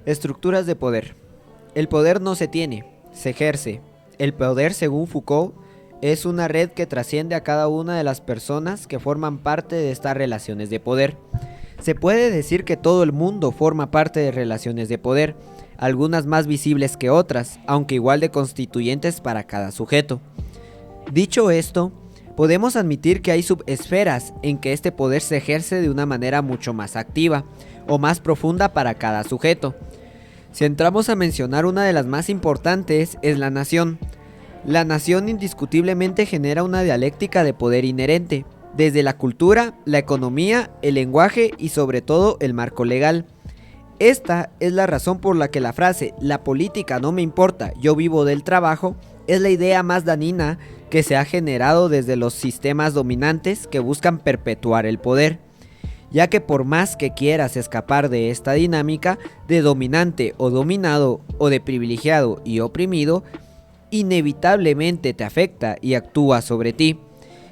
Estructuras de poder. El poder no se tiene, se ejerce. El poder, según Foucault, es una red que trasciende a cada una de las personas que forman parte de estas relaciones de poder. Se puede decir que todo el mundo forma parte de relaciones de poder, algunas más visibles que otras, aunque igual de constituyentes para cada sujeto. Dicho esto, podemos admitir que hay subesferas en que este poder se ejerce de una manera mucho más activa o más profunda para cada sujeto. Si entramos a mencionar una de las más importantes, es la nación. La nación indiscutiblemente genera una dialéctica de poder inherente, desde la cultura, la economía, el lenguaje y sobre todo el marco legal. Esta es la razón por la que la frase "la política no me importa, yo vivo del trabajo" es la idea más dañina que se ha generado desde los sistemas dominantes que buscan perpetuar el poder, ya que por más que quieras escapar de esta dinámica de dominante o dominado o de privilegiado y oprimido, inevitablemente te afecta y actúa sobre ti,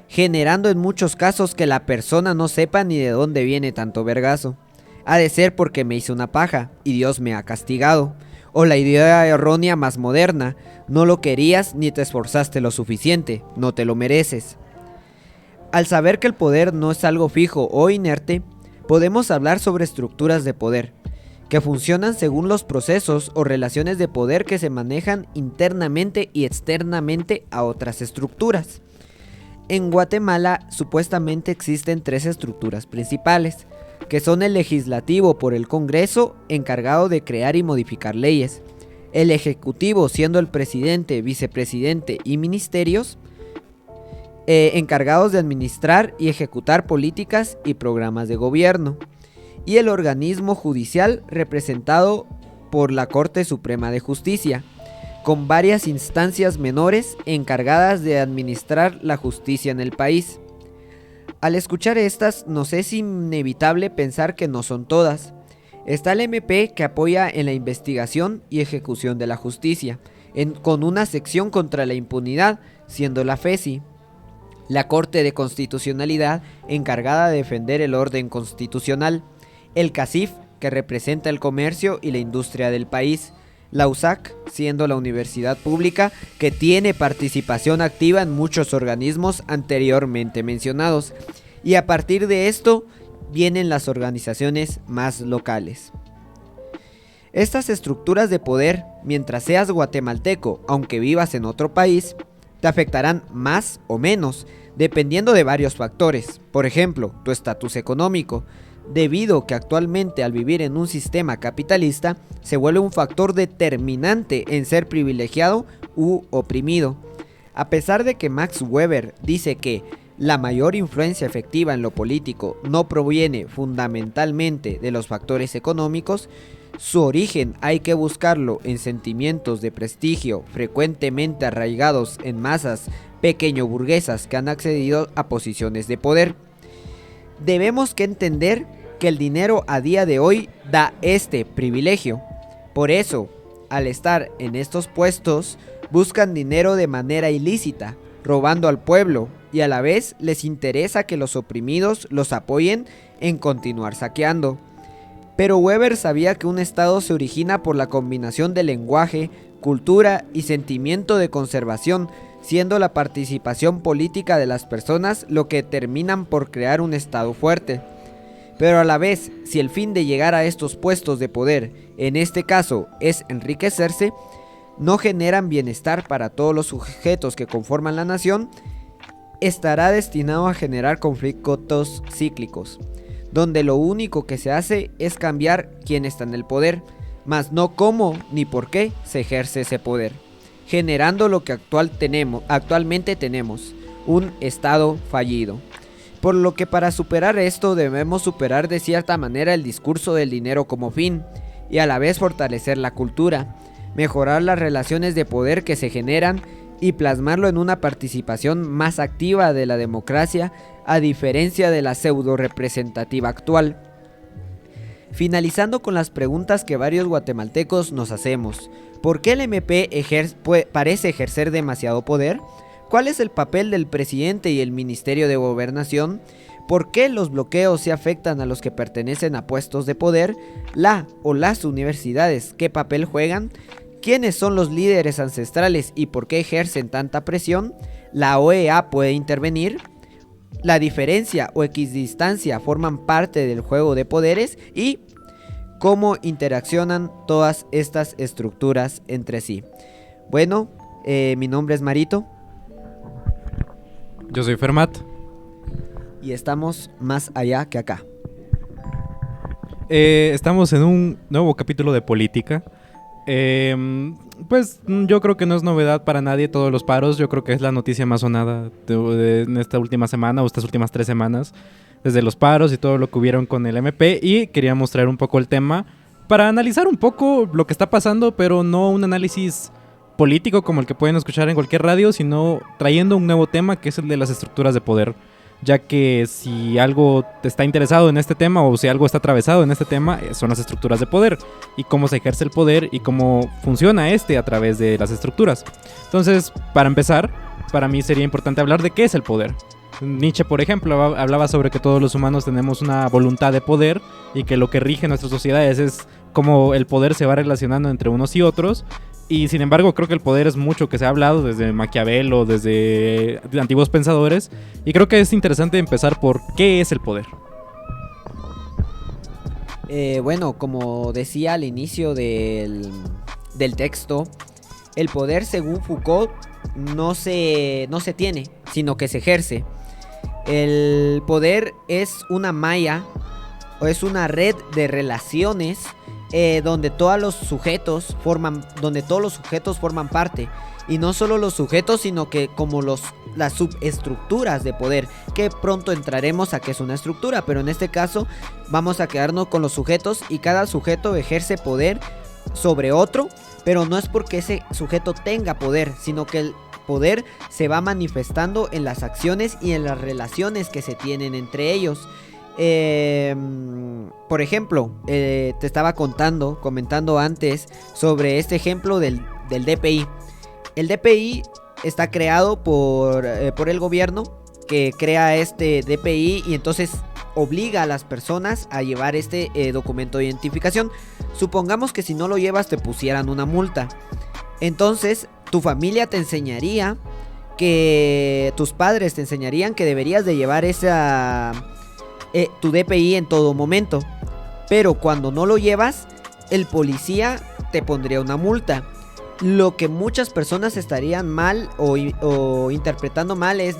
generando en muchos casos que la persona no sepa ni de dónde viene tanto vergazo. Ha de ser porque me hice una paja y Dios me ha castigado. O la idea errónea más moderna: no lo querías ni te esforzaste lo suficiente, no te lo mereces. Al saber que el poder no es algo fijo o inerte, podemos hablar sobre estructuras de poder, que funcionan según los procesos o relaciones de poder que se manejan internamente y externamente a otras estructuras. En Guatemala supuestamente existen tres estructuras principales, que son el legislativo por el Congreso, encargado de crear y modificar leyes, el ejecutivo siendo el presidente, vicepresidente y ministerios, encargados de administrar y ejecutar políticas y programas de gobierno, y el organismo judicial representado por la Corte Suprema de Justicia, con varias instancias menores encargadas de administrar la justicia en el país. Al escuchar estas, nos es inevitable pensar que no son todas. Está el MP, que apoya en la investigación y ejecución de la justicia, con una sección contra la impunidad, siendo la FESI. La Corte de Constitucionalidad, encargada de defender el orden constitucional. El CACIF, que representa el comercio y la industria del país. La USAC, siendo la universidad pública, que tiene participación activa en muchos organismos anteriormente mencionados. Y a partir de esto vienen las organizaciones más locales. Estas estructuras de poder, mientras seas guatemalteco, aunque vivas en otro país, te afectarán más o menos, dependiendo de varios factores. Por ejemplo, tu estatus económico, debido que actualmente al vivir en un sistema capitalista se vuelve un factor determinante en ser privilegiado u oprimido. A pesar de que Max Weber dice que la mayor influencia efectiva en lo político no proviene fundamentalmente de los factores económicos, su origen hay que buscarlo en sentimientos de prestigio frecuentemente arraigados en masas pequeño burguesas que han accedido a posiciones de poder. Debemos que entender que el dinero a día de hoy da este privilegio. Por eso, al estar en estos puestos, buscan dinero de manera ilícita, robando al pueblo, y a la vez les interesa que los oprimidos los apoyen en continuar saqueando. Pero Weber sabía que un Estado se origina por la combinación de lenguaje, cultura y sentimiento de conservación, siendo la participación política de las personas lo que terminan por crear un Estado fuerte. Pero a la vez, si el fin de llegar a estos puestos de poder, en este caso, es enriquecerse, no generan bienestar para todos los sujetos que conforman la nación, estará destinado a generar conflictos cíclicos, donde lo único que se hace es cambiar quién está en el poder, mas no cómo ni por qué se ejerce ese poder, generando lo que actualmente tenemos, un Estado fallido. Por lo que para superar esto debemos superar de cierta manera el discurso del dinero como fin, y a la vez fortalecer la cultura, mejorar las relaciones de poder que se generan y plasmarlo en una participación más activa de la democracia, a diferencia de la pseudo representativa actual. Finalizando con las preguntas que varios guatemaltecos nos hacemos: ¿por qué el MP parece ejercer demasiado poder? ¿Cuál es el papel del presidente y el Ministerio de Gobernación? ¿Por qué los bloqueos se afectan a los que pertenecen a puestos de poder? ¿La o las universidades qué papel juegan? ¿Quiénes son los líderes ancestrales y por qué ejercen tanta presión? ¿La OEA puede intervenir? ¿La diferencia o equidistancia forman parte del juego de poderes? ¿Y cómo interaccionan todas estas estructuras entre sí? Bueno, mi nombre es Marito. Yo soy Fermat. Y estamos más allá que acá. Estamos en un nuevo capítulo de política. Pues yo creo que no es novedad para nadie todos los paros. Yo creo que es la noticia más sonada en esta última semana o estas últimas 3 semanas. Desde los paros y todo lo que hubieron con el MP. Y quería mostrar un poco el tema para analizar un poco lo que está pasando, pero no un análisis político como el que pueden escuchar en cualquier radio, sino trayendo un nuevo tema que es el de las estructuras de poder. Ya que si algo está interesado en este tema o si algo está atravesado en este tema, son las estructuras de poder y cómo se ejerce el poder y cómo funciona a través de las estructuras. Entonces, para empezar, para mí sería importante hablar de qué es el poder. Nietzsche, por ejemplo, hablaba sobre que todos los humanos tenemos una voluntad de poder y que lo que rige nuestras sociedades es cómo el poder se va relacionando entre unos y otros. Y sin embargo creo que el poder es mucho que se ha hablado desde Maquiavelo, desde antiguos pensadores, y creo que es interesante empezar por qué es el poder. Bueno, como decía al inicio del texto, el poder según Foucault no se tiene, sino que se ejerce. El poder es una malla o es una red de relaciones donde todos los sujetos forman parte, y no solo los sujetos, sino que como las subestructuras de poder, que pronto entraremos a qué es una estructura, pero en este caso vamos a quedarnos con los sujetos, y cada sujeto ejerce poder sobre otro, pero no es porque ese sujeto tenga poder, sino que el poder se va manifestando en las acciones y en las relaciones que se tienen entre ellos. Por ejemplo, te estaba comentando antes sobre este ejemplo del DPI. El DPI está creado por el gobierno, que crea este DPI y entonces obliga a las personas a llevar este documento de identificación. Supongamos que si no lo llevas te pusieran una multa. Entonces tu familia te enseñaría, tus padres te enseñarían que deberías de llevar tu DPI en todo momento, pero cuando no lo llevas, el policía te pondría una multa. Lo que muchas personas estarían mal o interpretando mal es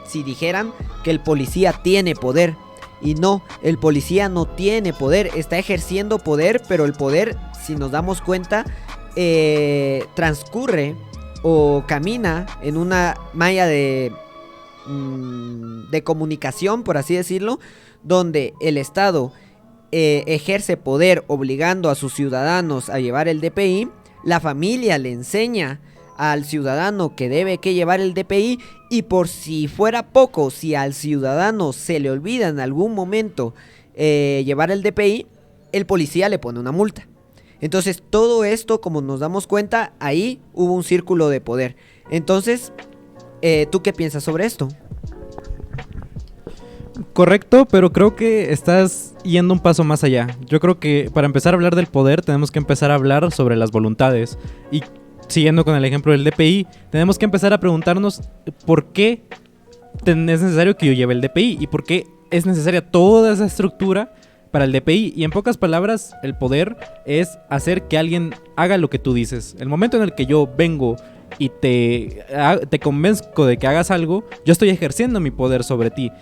si dijeran que el policía tiene poder. Y no, el policía no tiene poder, está ejerciendo poder, pero el poder, si nos damos cuenta, transcurre o camina en una malla de comunicación, por así decirlo, donde el Estado ejerce poder obligando a sus ciudadanos a llevar el DPI. La familia le enseña al ciudadano que debe que llevar el DPI, y por si fuera poco, si al ciudadano se le olvida en algún momento llevar el DPI, el policía le pone una multa. Entonces todo esto, como nos damos cuenta, ahí hubo un círculo de poder. Entonces, ¿tú qué piensas sobre esto? Correcto, pero creo que estás yendo un paso más allá. Yo creo que para empezar a hablar del poder tenemos que empezar a hablar sobre las voluntades. Y siguiendo con el ejemplo del DPI, tenemos que empezar a preguntarnos por qué es necesario que yo lleve el DPI y por qué es necesaria toda esa estructura para el DPI. Y en pocas palabras, el poder es hacer que alguien haga lo que tú dices. El momento en el que yo vengo y te convenzco de que hagas algo, yo estoy ejerciendo mi poder sobre ti.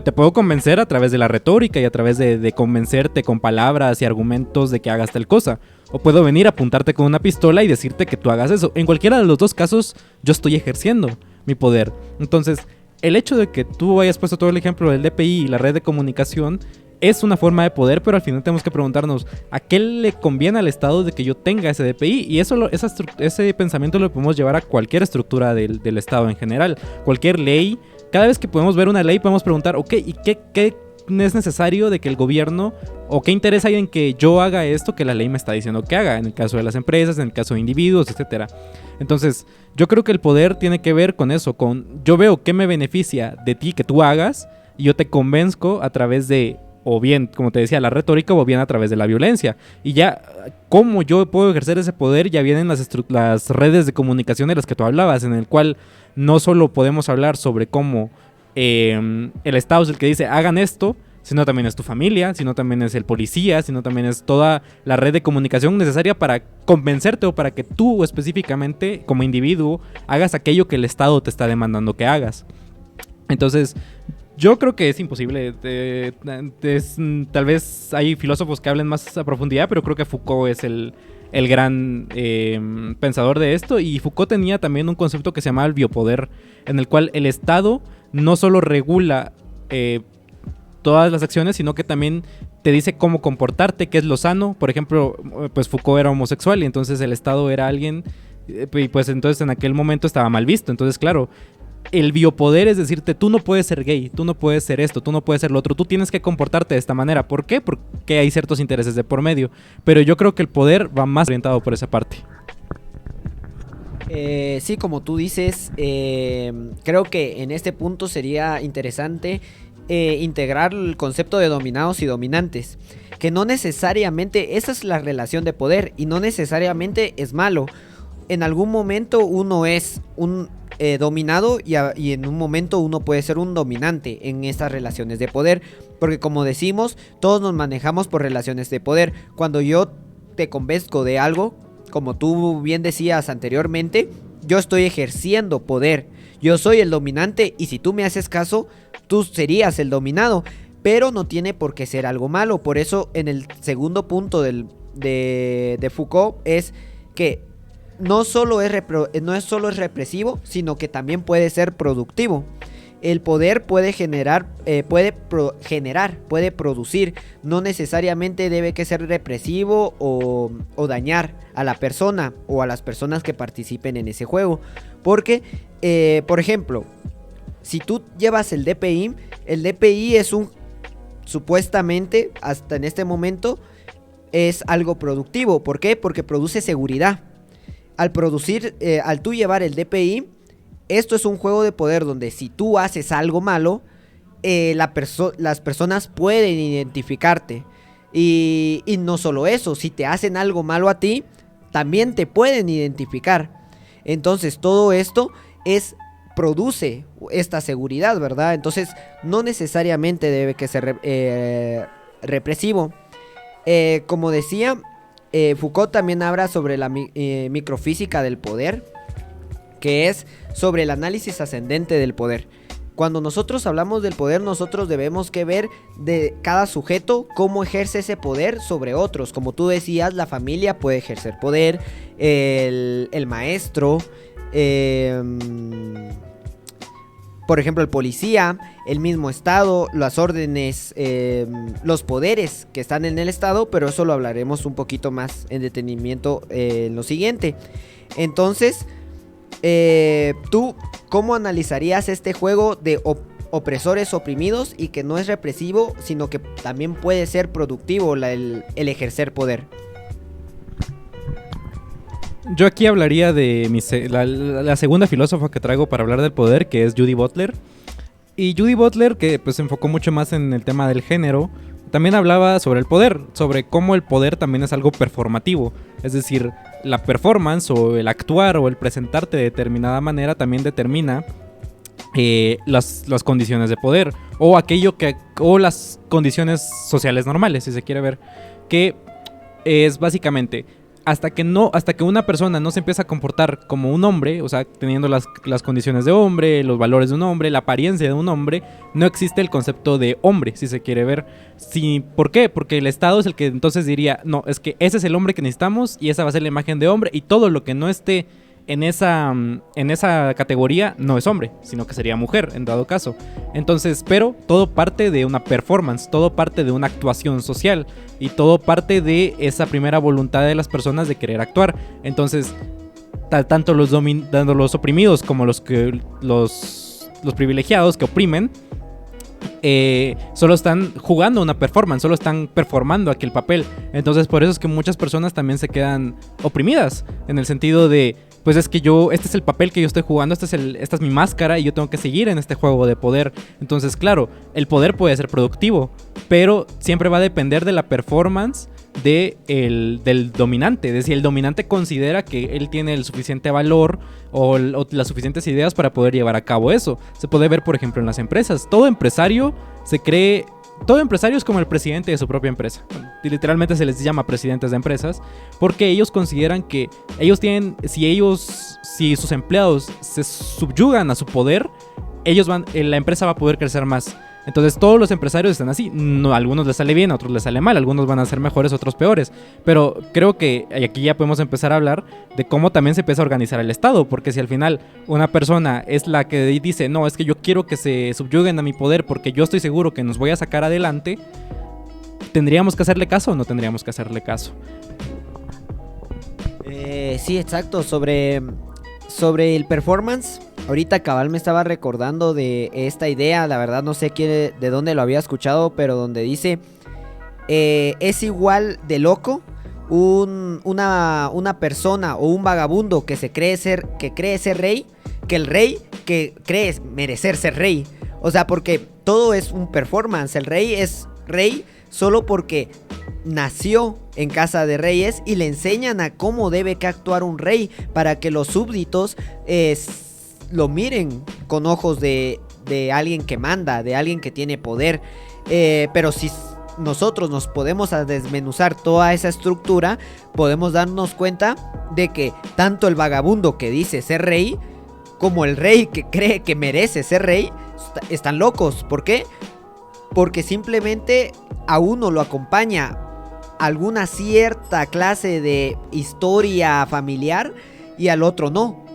Te puedo convencer a través de la retórica y a través de convencerte con palabras y argumentos de que hagas tal cosa. O puedo venir a apuntarte con una pistola y decirte que tú hagas eso. En cualquiera de los dos casos, yo estoy ejerciendo mi poder. Entonces, el hecho de que tú hayas puesto todo el ejemplo del DPI y la red de comunicación es una forma de poder, pero al final tenemos que preguntarnos ¿a qué le conviene al Estado de que yo tenga ese DPI? Y ese pensamiento lo podemos llevar a cualquier estructura del Estado en general. Cualquier ley, cada vez que podemos ver una ley podemos preguntar, ok, ¿y qué es necesario de que el gobierno, o qué interés hay en que yo haga esto que la ley me está diciendo que haga? En el caso de las empresas, en el caso de individuos, etcétera. Entonces, yo creo que el poder tiene que ver con eso, yo veo qué me beneficia de ti que tú hagas, y yo te convenzco a través de, o bien, como te decía, la retórica, o bien a través de la violencia. Y ya, ¿cómo yo puedo ejercer ese poder? Ya vienen las redes de comunicación de las que tú hablabas, en el cual no solo podemos hablar sobre cómo el Estado es el que dice, hagan esto, sino también es tu familia, sino también es el policía, sino también es toda la red de comunicación necesaria para convencerte o para que tú específicamente, como individuo, hagas aquello que el Estado te está demandando que hagas. Entonces, yo creo que es imposible. Tal vez hay filósofos que hablen más a profundidad, pero creo que Foucault es el gran pensador de esto. Y Foucault tenía también un concepto que se llamaba el biopoder, en el cual el Estado no solo regula todas las acciones, sino que también te dice cómo comportarte, qué es lo sano. Por ejemplo, pues Foucault era homosexual y entonces el Estado era alguien, y pues entonces en aquel momento estaba mal visto. Entonces, claro, el biopoder es decirte, tú no puedes ser gay, tú no puedes ser esto, tú no puedes ser lo otro, tú tienes que comportarte de esta manera. ¿Por qué? Porque hay ciertos intereses de por medio. Pero yo creo que el poder va más orientado por esa parte. Sí, como tú dices, creo que en este punto sería interesante integrar el concepto de dominados y dominantes, que no necesariamente esa es la relación de poder y no necesariamente es malo. En algún momento uno es un dominado y en un momento uno puede ser un dominante en estas relaciones de poder, porque como decimos, todos nos manejamos por relaciones de poder. Cuando yo te convenzco de algo, como tú bien decías anteriormente, yo estoy ejerciendo poder, yo soy el dominante y si tú me haces caso, tú serías el dominado, pero no tiene por qué ser algo malo. Por eso en el segundo punto de Foucault es que no es solo es represivo, sino que también puede ser productivo. El poder puede generar, puede producir, no necesariamente debe que ser represivo o dañar a la persona o a las personas que participen en ese juego. Porque, por ejemplo, si tú llevas el DPI es supuestamente, hasta en este momento, es algo productivo. ¿Por qué? Porque produce seguridad. Al tú llevar el DPI, esto es un juego de poder donde si tú haces algo malo, las personas pueden identificarte. Y no solo eso, si te hacen algo malo a ti, también te pueden identificar. Entonces todo esto produce esta seguridad, ¿verdad? Entonces no necesariamente debe que ser represivo. Como decía, Foucault también habla sobre la microfísica del poder, que es sobre el análisis ascendente del poder. Cuando nosotros hablamos del poder, nosotros debemos que ver de cada sujeto cómo ejerce ese poder sobre otros. Como tú decías, la familia puede ejercer poder, el maestro, por ejemplo el policía, el mismo Estado, las órdenes, los poderes que están en el Estado, pero eso lo hablaremos un poquito más en detenimiento en lo siguiente. Entonces, ¿tú cómo analizarías este juego de opresores oprimidos y que no es represivo, sino que también puede ser productivo el ejercer poder? Yo aquí hablaría de la segunda filósofa que traigo para hablar del poder, que es Judy Butler. Y Judy Butler, que pues se enfocó mucho más en el tema del género, también hablaba sobre el poder, sobre cómo el poder también es algo performativo. Es decir, la performance o el actuar o el presentarte de determinada manera también determina las condiciones de poder o las condiciones sociales normales, si se quiere ver, que es básicamente hasta que una persona no se empieza a comportar como un hombre, o sea, teniendo las condiciones de hombre, los valores de un hombre, la apariencia de un hombre, no existe el concepto de hombre, si se quiere ver. ¿Por qué? Porque el Estado es el que entonces diría, no, es que ese es el hombre que necesitamos y esa va a ser la imagen de hombre, y todo lo que no esté en esa categoría no es hombre, sino que sería mujer en dado caso. Entonces, pero todo parte de una performance, todo parte de una actuación social y todo parte de esa primera voluntad de las personas de querer actuar. Entonces, tanto los oprimidos como los privilegiados que oprimen solo están jugando una performance, solo están performando aquel papel. Entonces por eso es que muchas personas también se quedan oprimidas, en el sentido de pues es que este es el papel que yo estoy jugando, esta es mi máscara y yo tengo que seguir en este juego de poder. Entonces, claro, el poder puede ser productivo, pero siempre va a depender de la performance del dominante. Es decir, el dominante considera que él tiene el suficiente valor o las suficientes ideas para poder llevar a cabo eso. Se puede ver, por ejemplo, en las empresas. Todo empresario es como el presidente de su propia empresa. Literalmente se les llama presidentes de empresas porque ellos consideran que si sus empleados se subyugan a su poder, la empresa va a poder crecer más. Entonces todos los empresarios están así. No, a algunos les sale bien, a otros les sale mal, algunos van a ser mejores, otros peores. Pero creo que aquí ya podemos empezar a hablar de cómo también se empieza a organizar el Estado. Porque si al final una persona es la que dice, no, es que yo quiero que se subyuguen a mi poder porque yo estoy seguro que nos voy a sacar adelante, ¿tendríamos que hacerle caso o no tendríamos que hacerle caso? Sí, exacto. Sobre el performance, ahorita cabal me estaba recordando de esta idea, la verdad no sé de dónde lo había escuchado, pero donde dice, es igual de loco una persona o un vagabundo que cree ser rey, que el rey que cree merecer ser rey. O sea, porque todo es un performance. El rey es rey solo porque nació en casa de reyes y le enseñan a cómo debe que actuar un rey para que los súbditos lo miren con ojos de alguien que manda, de alguien que tiene poder. Pero si nosotros nos podemos desmenuzar toda esa estructura, podemos darnos cuenta de que tanto el vagabundo que dice ser rey como el rey que cree que merece ser rey están locos. ¿Por qué? Porque simplemente a uno lo acompaña alguna cierta clase de historia familiar y al otro no.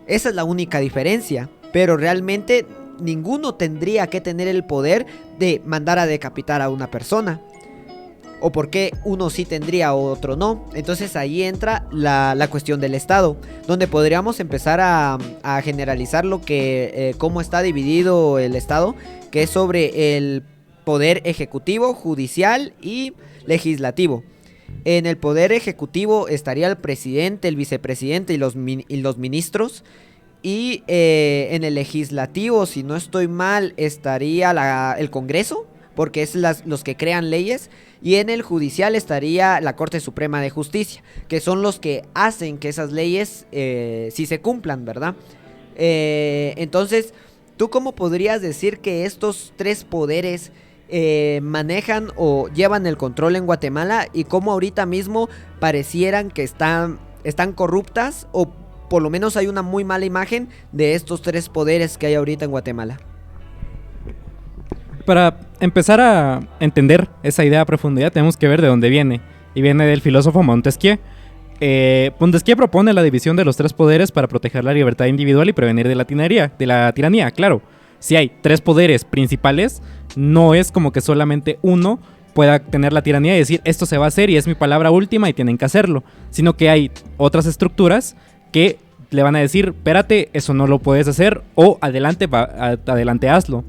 Esa es la única diferencia. Pero realmente ninguno tendría que tener el poder de mandar a decapitar a una persona. O por qué uno sí tendría, otro no. Entonces ahí entra la cuestión del Estado, donde podríamos empezar a generalizar cómo está dividido el Estado, que es sobre el poder ejecutivo, judicial y legislativo. En el poder ejecutivo estaría el presidente, el vicepresidente y los ministros. Y en el legislativo, si no estoy mal, estaría el Congreso, porque es los que crean leyes. Y en el judicial estaría la Corte Suprema de Justicia, que son los que hacen que esas leyes sí se cumplan, ¿verdad? Entonces, ¿tú cómo podrías decir que estos tres poderes manejan o llevan el control en Guatemala, y cómo ahorita mismo parecieran que están corruptas, o por lo menos hay una muy mala imagen de estos tres poderes que hay ahorita en Guatemala? Para empezar a entender esa idea a profundidad, tenemos que ver de dónde viene. Y viene del filósofo Montesquieu. Montesquieu propone la división de los tres poderes para proteger la libertad individual y prevenir de la tiranía. Claro, si hay tres poderes principales, no es como que solamente uno pueda tener la tiranía y decir esto se va a hacer y es mi palabra última y tienen que hacerlo, sino que hay otras estructuras que le van a decir, espérate, eso no lo puedes hacer, o adelante hazlo.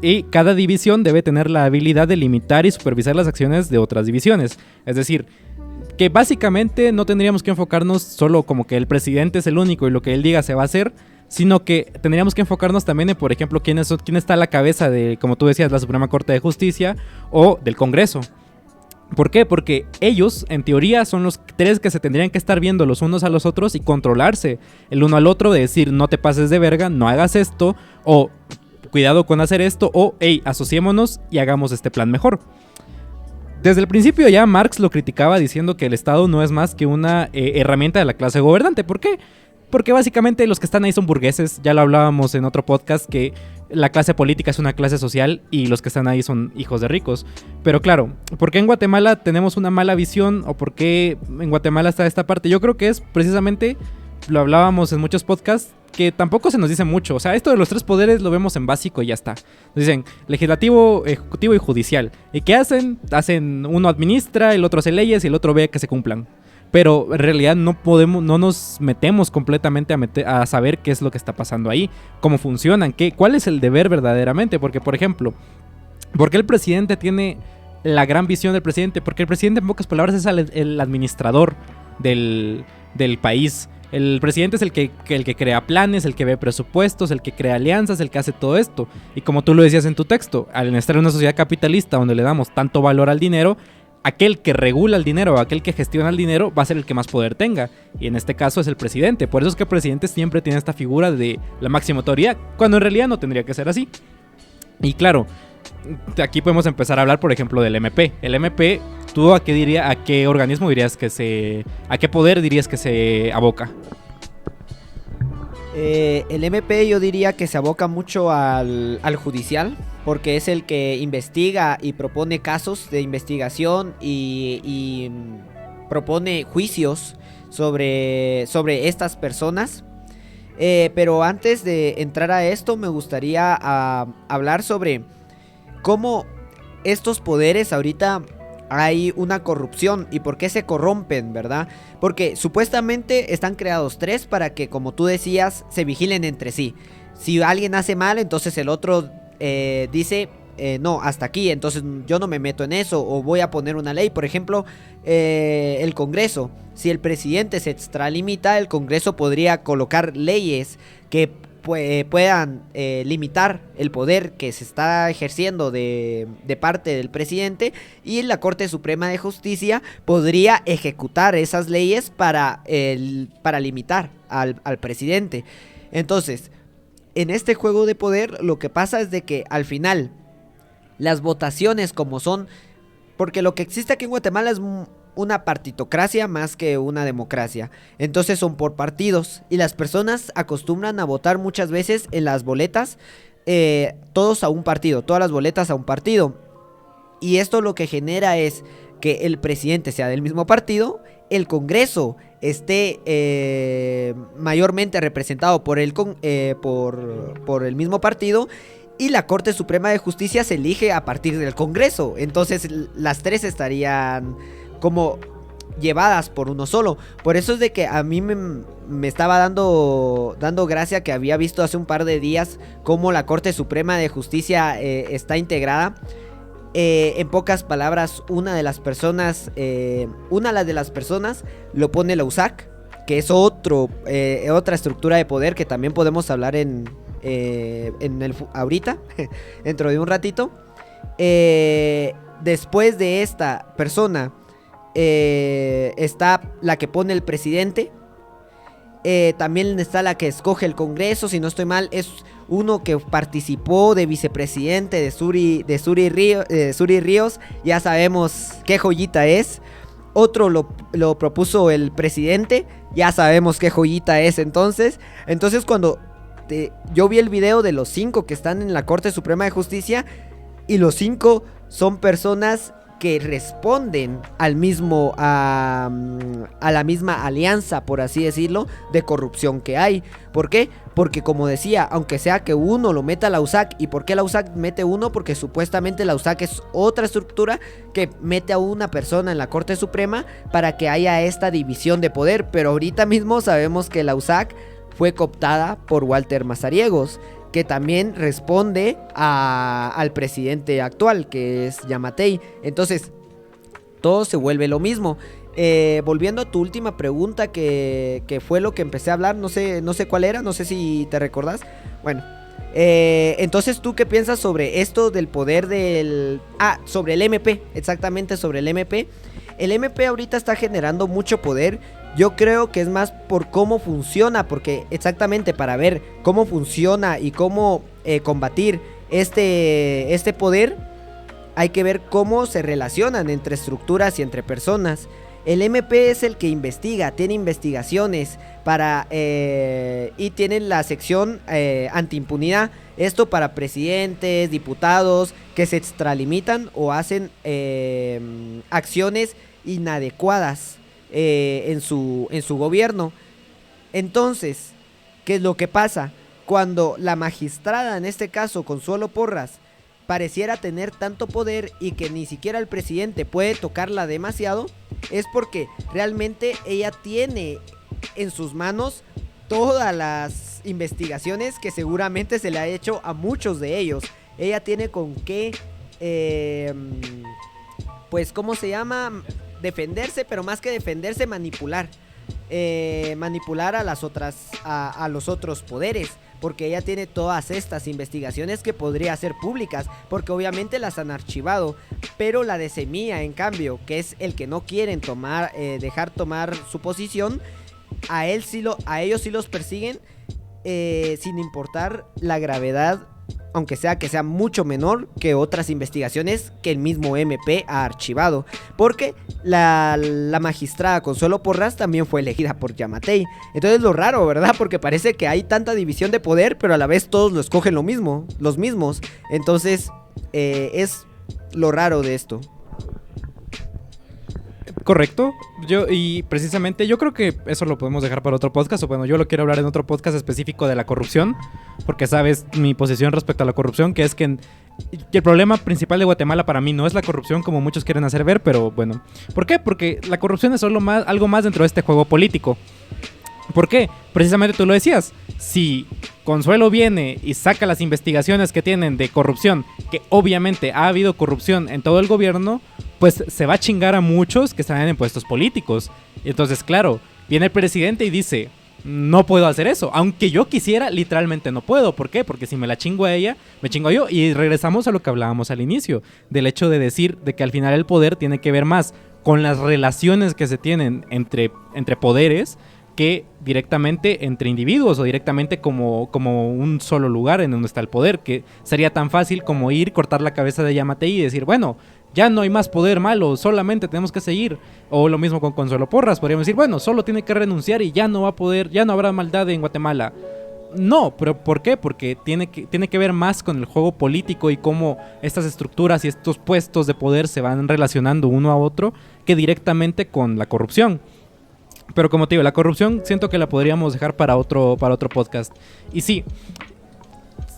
Y cada división debe tener la habilidad de limitar y supervisar las acciones de otras divisiones. Es decir, que básicamente no tendríamos que enfocarnos solo como que el presidente es el único y lo que él diga se va a hacer, sino que tendríamos que enfocarnos también en, por ejemplo, quién está a la cabeza de, como tú decías, la Suprema Corte de Justicia o del Congreso. ¿Por qué? Porque ellos, en teoría, son los tres que se tendrían que estar viendo los unos a los otros y controlarse el uno al otro, de decir, no te pases de verga, no hagas esto, o cuidado con hacer esto, o hey, asociémonos y hagamos este plan mejor. Desde el principio ya Marx lo criticaba diciendo que el Estado no es más que una herramienta de la clase gobernante. ¿Por qué? Porque básicamente los que están ahí son burgueses. Ya lo hablábamos en otro podcast, que la clase política es una clase social y los que están ahí son hijos de ricos. Pero claro, ¿por qué en Guatemala tenemos una mala visión? ¿O por qué en Guatemala está esta parte? Yo creo que es precisamente, lo hablábamos en muchos podcasts, que tampoco se nos dice mucho. O sea, esto de los tres poderes lo vemos en básico y ya está. Nos dicen legislativo, ejecutivo y judicial. ¿Y qué hacen? Uno administra, el otro hace leyes y el otro ve que se cumplan. Pero en realidad no nos metemos completamente a saber qué es lo que está pasando ahí, cómo funcionan, cuál es el deber verdaderamente. Porque, por ejemplo, ¿por qué el presidente tiene la gran visión del presidente? Porque el presidente, en pocas palabras, es el administrador del país. El presidente es el que crea planes, el que ve presupuestos, el que crea alianzas, el que hace todo esto. Y como tú lo decías en tu texto, al estar en una sociedad capitalista donde le damos tanto valor al dinero, aquel que regula el dinero, aquel que gestiona el dinero, va a ser el que más poder tenga. Y en este caso es el presidente. Por eso es que el presidente siempre tiene esta figura de la máxima autoridad, cuando en realidad no tendría que ser así. Y claro, aquí podemos empezar a hablar, por ejemplo, del MP. El MP, ¿tú a qué organismo dirías a qué poder dirías que se aboca? El MP yo diría que se aboca mucho al judicial, porque es el que investiga y propone casos de investigación y propone juicios sobre estas personas. Pero antes de entrar a esto me gustaría hablar sobre cómo estos poderes ahorita hay una corrupción y por qué se corrompen, ¿verdad? Porque supuestamente están creados tres para que, como tú decías, se vigilen entre sí. Si alguien hace mal, entonces el otro dice, no, hasta aquí, entonces yo no me meto en eso, o voy a poner una ley. Por ejemplo, el Congreso. Si el presidente se extralimita, el Congreso podría colocar leyes que puedan limitar el poder que se está ejerciendo de parte del presidente, y la Corte Suprema de Justicia podría ejecutar esas leyes para limitar al presidente. Entonces, en este juego de poder lo que pasa es de que al final las votaciones como son, porque lo que existe aquí en Guatemala es una partitocracia más que una democracia. Entonces son por partidos y las personas acostumbran a votar muchas veces en las boletas, todos a un partido, todas las boletas a un partido. Y esto lo que genera es que el presidente sea del mismo partido, el Congreso esté mayormente representado por el mismo partido, y la Corte Suprema de Justicia se elige a partir del Congreso. Entonces las tres estarían como llevadas por uno solo. Por eso es de que a mí me estaba dando gracia que había visto hace un par de días cómo la Corte Suprema de Justicia está integrada. En pocas palabras, una de las personas lo pone la USAC, que es otra estructura de poder que también podemos hablar ahorita, dentro de un ratito. Después de esta persona está la que pone el presidente. También está la que escoge el Congreso, si no estoy mal, es uno que participó de vicepresidente de Suri Ríos, ya sabemos qué joyita es. Otro lo propuso el presidente, ya sabemos qué joyita es. Entonces cuando yo vi el video de los 5 que están en la Corte Suprema de Justicia, y los 5 son personas que responden a la misma alianza, por así decirlo, de corrupción que hay. ¿Por qué? Porque, como decía, aunque sea que uno lo meta a la USAC, ¿y por qué la USAC mete uno? Porque supuestamente la USAC es otra estructura que mete a una persona en la Corte Suprema para que haya esta división de poder. Pero ahorita mismo sabemos que la USAC fue cooptada por Walter Mazariegos, que también responde al presidente actual, que es Yamatei. Entonces, todo se vuelve lo mismo. Volviendo a tu última pregunta, que fue lo que empecé a hablar, no sé cuál era, no sé si te recordás. Bueno, entonces, ¿tú qué piensas sobre esto del poder sobre el MP? Exactamente, sobre el MP. El MP ahorita está generando mucho poder. Yo creo que es más por cómo funciona, porque exactamente para ver cómo funciona y cómo combatir este poder, hay que ver cómo se relacionan entre estructuras y entre personas. El MP es el que investiga, tiene investigaciones y tienen la sección antiimpunidad. Esto para presidentes, diputados que se extralimitan o hacen acciones inadecuadas en su gobierno. Entonces, ¿qué es lo que pasa? Cuando la magistrada, en este caso Consuelo Porras, pareciera tener tanto poder y que ni siquiera el presidente puede tocarla demasiado, es porque realmente ella tiene en sus manos todas las investigaciones que seguramente se le ha hecho a muchos de ellos. Ella tiene con qué, pues, ¿cómo se llama? Defenderse, pero más que defenderse, manipular. manipular a los otros poderes, porque ella tiene todas estas investigaciones que podría hacer públicas, porque obviamente las han archivado, pero la de Semilla, en cambio, que es el que no quieren dejar tomar su posición, a ellos sí los persiguen, sin importar la gravedad, aunque sea que sea mucho menor que otras investigaciones que el mismo MP ha archivado, porque la magistrada Consuelo Porras también fue elegida por Yamatei. Entonces lo raro, ¿verdad? Porque parece que hay tanta división de poder, pero a la vez todos lo escogen los mismos. Entonces es lo raro de esto. Correcto. Y precisamente yo creo que eso lo podemos dejar para otro podcast. O bueno, yo lo quiero hablar en otro podcast específico de la corrupción, porque sabes mi posición respecto a la corrupción, que es que el problema principal de Guatemala para mí no es la corrupción como muchos quieren hacer ver, pero bueno. ¿Por qué? Porque la corrupción es solo algo más dentro de este juego político. ¿Por qué? Precisamente tú lo decías. Si Consuelo viene y saca las investigaciones que tienen de corrupción, que obviamente ha habido corrupción en todo el gobierno, pues se va a chingar a muchos que están en puestos políticos. Entonces, claro, viene el presidente y dice, no puedo hacer eso. Aunque yo quisiera, literalmente no puedo. ¿Por qué? Porque si me la chingo a ella, me chingo yo. Y regresamos a lo que hablábamos al inicio, del hecho de decir de que al final el poder tiene que ver más con las relaciones que se tienen entre poderes que directamente entre individuos o directamente como un solo lugar en donde está el poder, que sería tan fácil como ir, cortar la cabeza de Yamatei y decir, bueno, ya no hay más poder malo, solamente tenemos que seguir. O lo mismo con Consuelo Porras, podríamos decir, bueno, solo tiene que renunciar y ya no va a poder, ya no habrá maldad en Guatemala. No, pero ¿por qué? Porque tiene que ver más con el juego político y cómo estas estructuras y estos puestos de poder se van relacionando uno a otro, que directamente con la corrupción. Pero como te digo, la corrupción siento que la podríamos dejar para otro podcast. Y sí,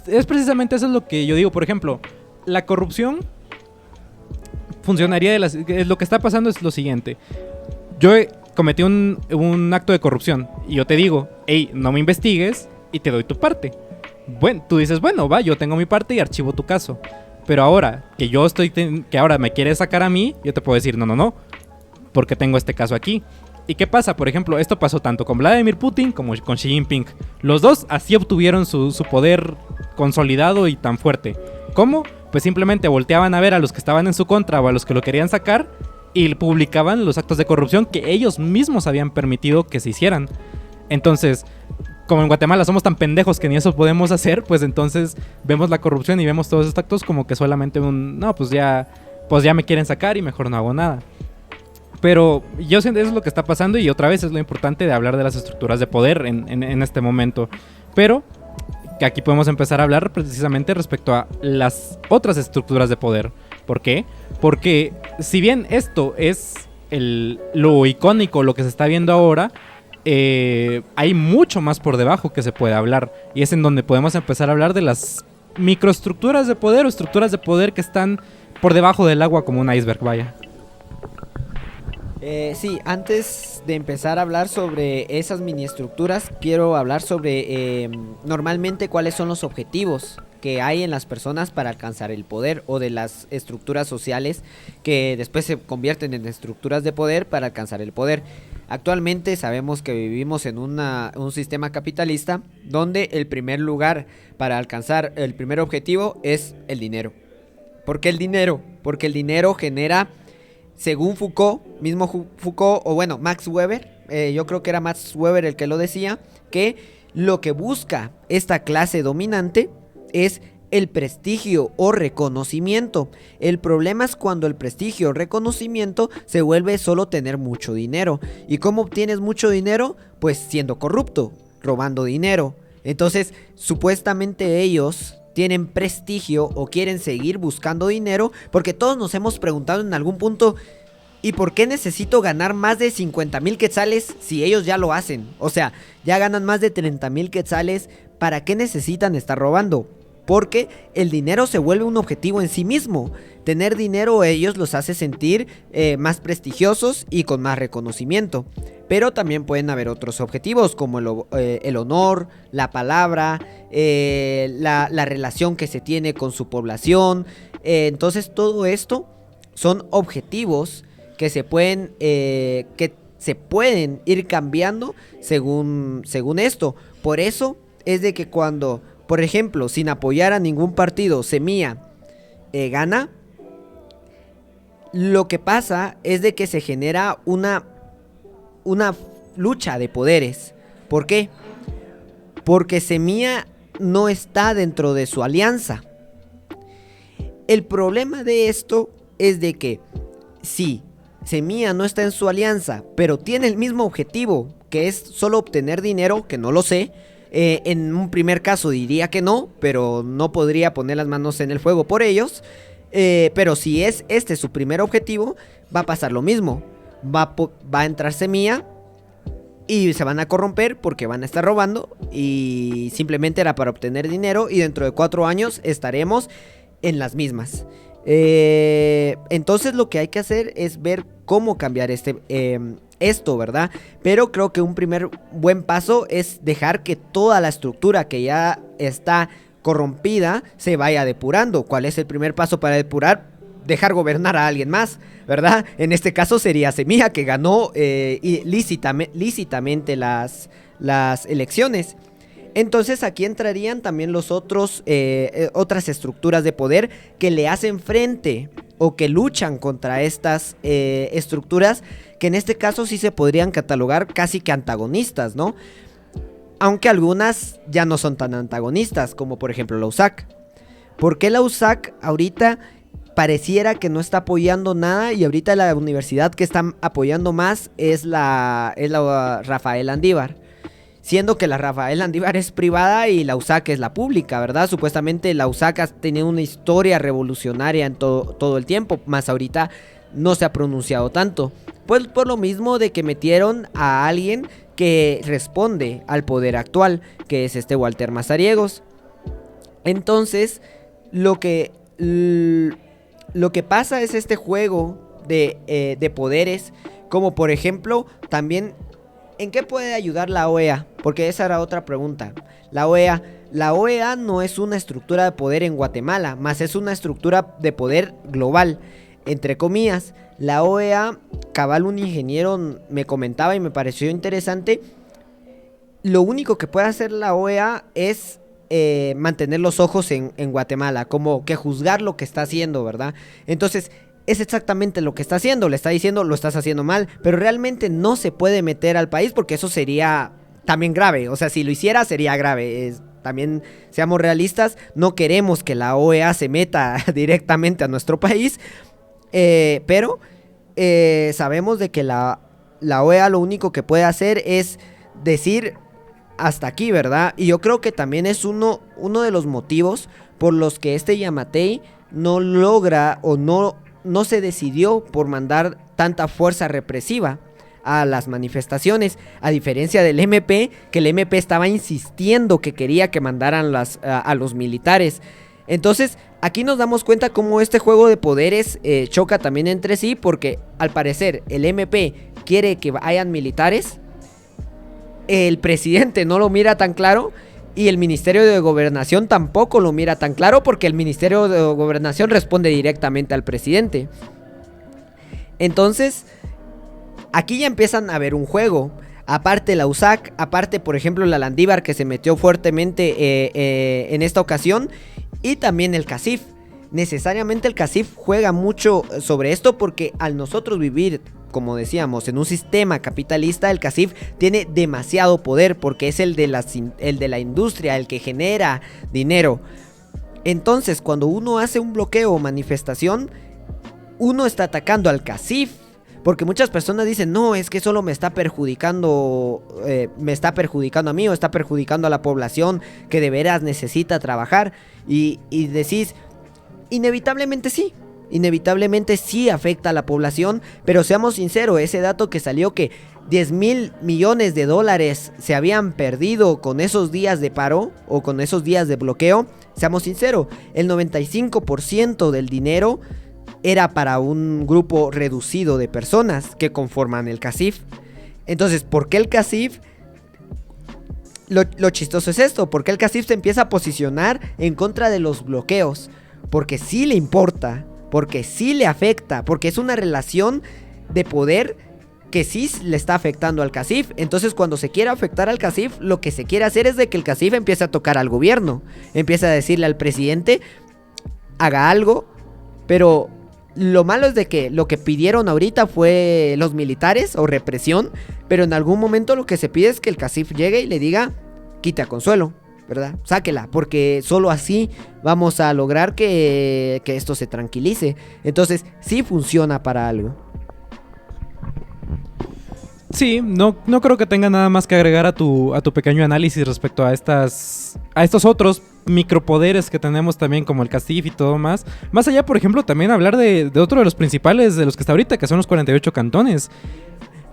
es precisamente eso es lo que yo digo. Por ejemplo, la corrupción funcionaría lo que está pasando es lo siguiente. Yo cometí un acto de corrupción y yo te digo, hey, no me investigues y te doy tu parte. Bueno, tú dices, bueno, va, yo tengo mi parte y archivo tu caso. Pero ahora que ahora me quieres sacar a mí, yo te puedo decir, no, porque tengo este caso aquí. ¿Y qué pasa? Por ejemplo, esto pasó tanto con Vladimir Putin como con Xi Jinping. Los dos así obtuvieron su poder consolidado y tan fuerte. ¿Cómo? Pues simplemente volteaban a ver a los que estaban en su contra o a los que lo querían sacar y publicaban los actos de corrupción que ellos mismos habían permitido que se hicieran. Entonces, como en Guatemala somos tan pendejos que ni eso podemos hacer, pues entonces vemos la corrupción y vemos todos estos actos como que solamente pues ya me quieren sacar y mejor no hago nada. Pero yo siento que eso es lo que está pasando y otra vez es lo importante de hablar de las estructuras de poder en este momento. Pero que aquí podemos empezar a hablar precisamente respecto a las otras estructuras de poder. ¿Por qué? Porque si bien esto es lo icónico, lo que se está viendo ahora, hay mucho más por debajo que se puede hablar. Y es en donde podemos empezar a hablar de las microestructuras de poder o estructuras de poder que están por debajo del agua como un iceberg, vaya. Sí, antes de empezar a hablar sobre esas mini estructuras, quiero hablar sobre normalmente cuáles son los objetivos que hay en las personas para alcanzar el poder, o de las estructuras sociales que después se convierten en estructuras de poder para alcanzar el poder. Actualmente sabemos que vivimos en un sistema capitalista donde el primer lugar para alcanzar el primer objetivo es el dinero. ¿Por qué el dinero? Porque el dinero genera, según Foucault, o bueno, Max Weber, yo creo que era Max Weber el que lo decía, que lo que busca esta clase dominante es el prestigio o reconocimiento. El problema es cuando el prestigio o reconocimiento se vuelve solo tener mucho dinero. ¿Y cómo obtienes mucho dinero? Pues siendo corrupto, robando dinero. Entonces, supuestamente ellos tienen prestigio o quieren seguir buscando dinero, porque todos nos hemos preguntado en algún punto, ¿y por qué necesito ganar más de 50,000 quetzales si ellos ya lo hacen? O sea, ya ganan más de 30,000 quetzales, ¿para qué necesitan estar robando? Porque el dinero se vuelve un objetivo en sí mismo. Tener dinero a ellos los hace sentir más prestigiosos y con más reconocimiento. Pero también pueden haber otros objetivos como el honor, la palabra, la relación que se tiene con su población. Entonces todo esto son objetivos que se se pueden ir cambiando según esto. Por eso es de que cuando, por ejemplo, sin apoyar a ningún partido, Semilla gana, lo que pasa es de que se genera una lucha de poderes. ¿Por qué? Porque Semilla no está dentro de su alianza. El problema de esto es de que si Semilla no está en su alianza, pero tiene el mismo objetivo, que es solo obtener dinero, que no lo sé, en un primer caso diría que no, pero no podría poner las manos en el fuego por ellos, pero si es este su primer objetivo, va a pasar lo mismo. Va a entrar Semilla y se van a corromper porque van a estar robando y simplemente era para obtener dinero, y dentro de 4 años estaremos en las mismas. Entonces lo que hay que hacer es ver cómo cambiar esto, ¿verdad? Pero creo que un primer buen paso es dejar que toda la estructura que ya está corrompida se vaya depurando. ¿Cuál es el primer paso para depurar? Dejar gobernar a alguien más, ¿verdad? En este caso sería Semilla, que ganó lícitamente las elecciones. Entonces aquí entrarían también los otras estructuras de poder que le hacen frente o que luchan contra estas estructuras, que en este caso sí se podrían catalogar casi que antagonistas, ¿no? Aunque algunas ya no son tan antagonistas, como por ejemplo la USAC. ¿Por qué la USAC ahorita pareciera que no está apoyando nada? Y ahorita la universidad que está apoyando más es la Rafael Andívar. Siendo que la Rafael Andívar es privada y la USAC es la pública, ¿verdad? Supuestamente la USAC ha tenido una historia revolucionaria en todo el tiempo, más ahorita no se ha pronunciado tanto. Pues por lo mismo de que metieron a alguien que responde al poder actual, que es Walter Mazariegos. Entonces, lo que pasa es este juego de poderes, como por ejemplo, también, ¿en qué puede ayudar la OEA? Porque esa era otra pregunta. La OEA no es una estructura de poder en Guatemala, más es una estructura de poder global, entre comillas. La OEA, cabal, un ingeniero me comentaba y me pareció interesante. Lo único que puede hacer la OEA es mantener los ojos en Guatemala, como que juzgar lo que está haciendo, ¿verdad? Entonces, es exactamente lo que está haciendo. Le está diciendo, lo estás haciendo mal, pero realmente no se puede meter al país porque eso sería también grave. O sea, si lo hiciera sería grave. También seamos realistas, no queremos que la OEA se meta directamente a nuestro país, pero sabemos de que la OEA lo único que puede hacer es decir hasta aquí, ¿verdad? Y yo creo que también es uno de los motivos por los que Yamatei no logra o no se decidió por mandar tanta fuerza represiva a las manifestaciones, a diferencia del MP, que el MP estaba insistiendo que quería que mandaran a los militares. Entonces, aquí nos damos cuenta cómo este juego de poderes choca también entre sí, porque al parecer el MP quiere que hayan militares, el presidente no lo mira tan claro, y el Ministerio de Gobernación tampoco lo mira tan claro, porque el Ministerio de Gobernación responde directamente al presidente. Entonces, aquí ya empiezan a ver un juego. Aparte la USAC, aparte por ejemplo la Landívar, que se metió fuertemente en esta ocasión, y también el CACIF. Necesariamente el CACIF juega mucho sobre esto, porque al nosotros vivir, como decíamos, en un sistema capitalista, el CACIF tiene demasiado poder, porque es el de la industria, el que genera dinero. Entonces, cuando uno hace un bloqueo o manifestación, uno está atacando al CACIF, porque muchas personas dicen, no, es que solo me está perjudicando a mí, o está perjudicando a la población que de veras necesita trabajar, y decís, inevitablemente sí afecta a la población, pero seamos sinceros, ese dato que salió que 10,000 millones de dólares se habían perdido con esos días de paro o con esos días de bloqueo, seamos sinceros, el 95% del dinero era para un grupo reducido de personas que conforman el CACIF. Entonces, ¿por qué el CACIF? Lo chistoso es esto, ¿por qué el CACIF se empieza a posicionar en contra de los bloqueos? Porque sí le importa, porque sí le afecta, porque es una relación de poder que sí le está afectando al CACIF. Entonces, cuando se quiere afectar al CACIF, lo que se quiere hacer es de que el CACIF empiece a tocar al gobierno, empiece a decirle al presidente, haga algo. Pero lo malo es de que lo que pidieron ahorita fue los militares o represión, pero en algún momento lo que se pide es que el CACIF llegue y le diga, quite a Consuelo, ¿verdad? Sáquela, porque solo así vamos a lograr que esto se tranquilice. Entonces, sí funciona para algo. Sí, no creo que tenga nada más que agregar a tu pequeño análisis respecto a estos otros micropoderes que tenemos también, como el CACIF y todo más. Más allá, por ejemplo, también hablar de otro de los principales de los que está ahorita, que son los 48 cantones.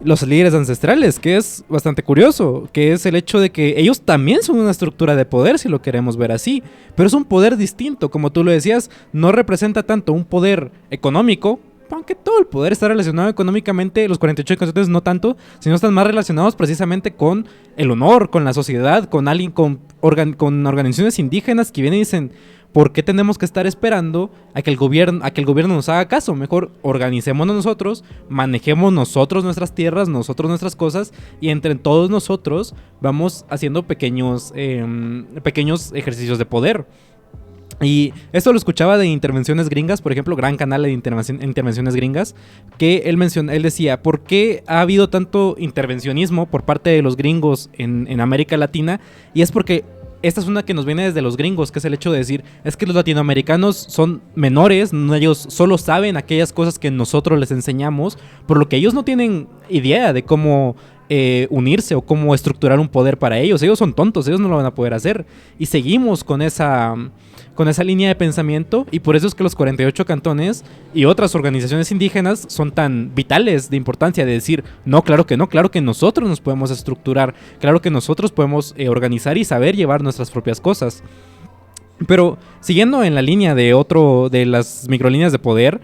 Los líderes ancestrales, que es bastante curioso, que es el hecho de que ellos también son una estructura de poder, si lo queremos ver así, pero es un poder distinto, como tú lo decías, no representa tanto un poder económico, aunque todo el poder está relacionado económicamente, los 48 cantones no tanto, sino están más relacionados precisamente con el honor, con la sociedad, con alguien, con organizaciones indígenas que vienen y dicen, ¿por qué tenemos que estar esperando a que el gobierno nos haga caso? Mejor organicémonos nosotros, manejemos nosotros nuestras tierras, nosotros nuestras cosas, y entre todos nosotros vamos haciendo pequeños ejercicios de poder. Y esto lo escuchaba de Intervenciones Gringas, por ejemplo, gran canal de Intervenciones Gringas, que él decía, ¿por qué ha habido tanto intervencionismo por parte de los gringos en América Latina? Y es porque esta es una que nos viene desde los gringos, que es el hecho de decir, es que los latinoamericanos son menores, ellos solo saben aquellas cosas que nosotros les enseñamos, por lo que ellos no tienen idea de cómo unirse o cómo estructurar un poder para ellos. Ellos son tontos, ellos no lo van a poder hacer. Y seguimos con esa línea de pensamiento, y por eso es que los 48 cantones y otras organizaciones indígenas son tan vitales de importancia, de decir, no, claro que nosotros nos podemos estructurar, claro que nosotros podemos organizar y saber llevar nuestras propias cosas. Pero siguiendo en la línea de las microlíneas de poder,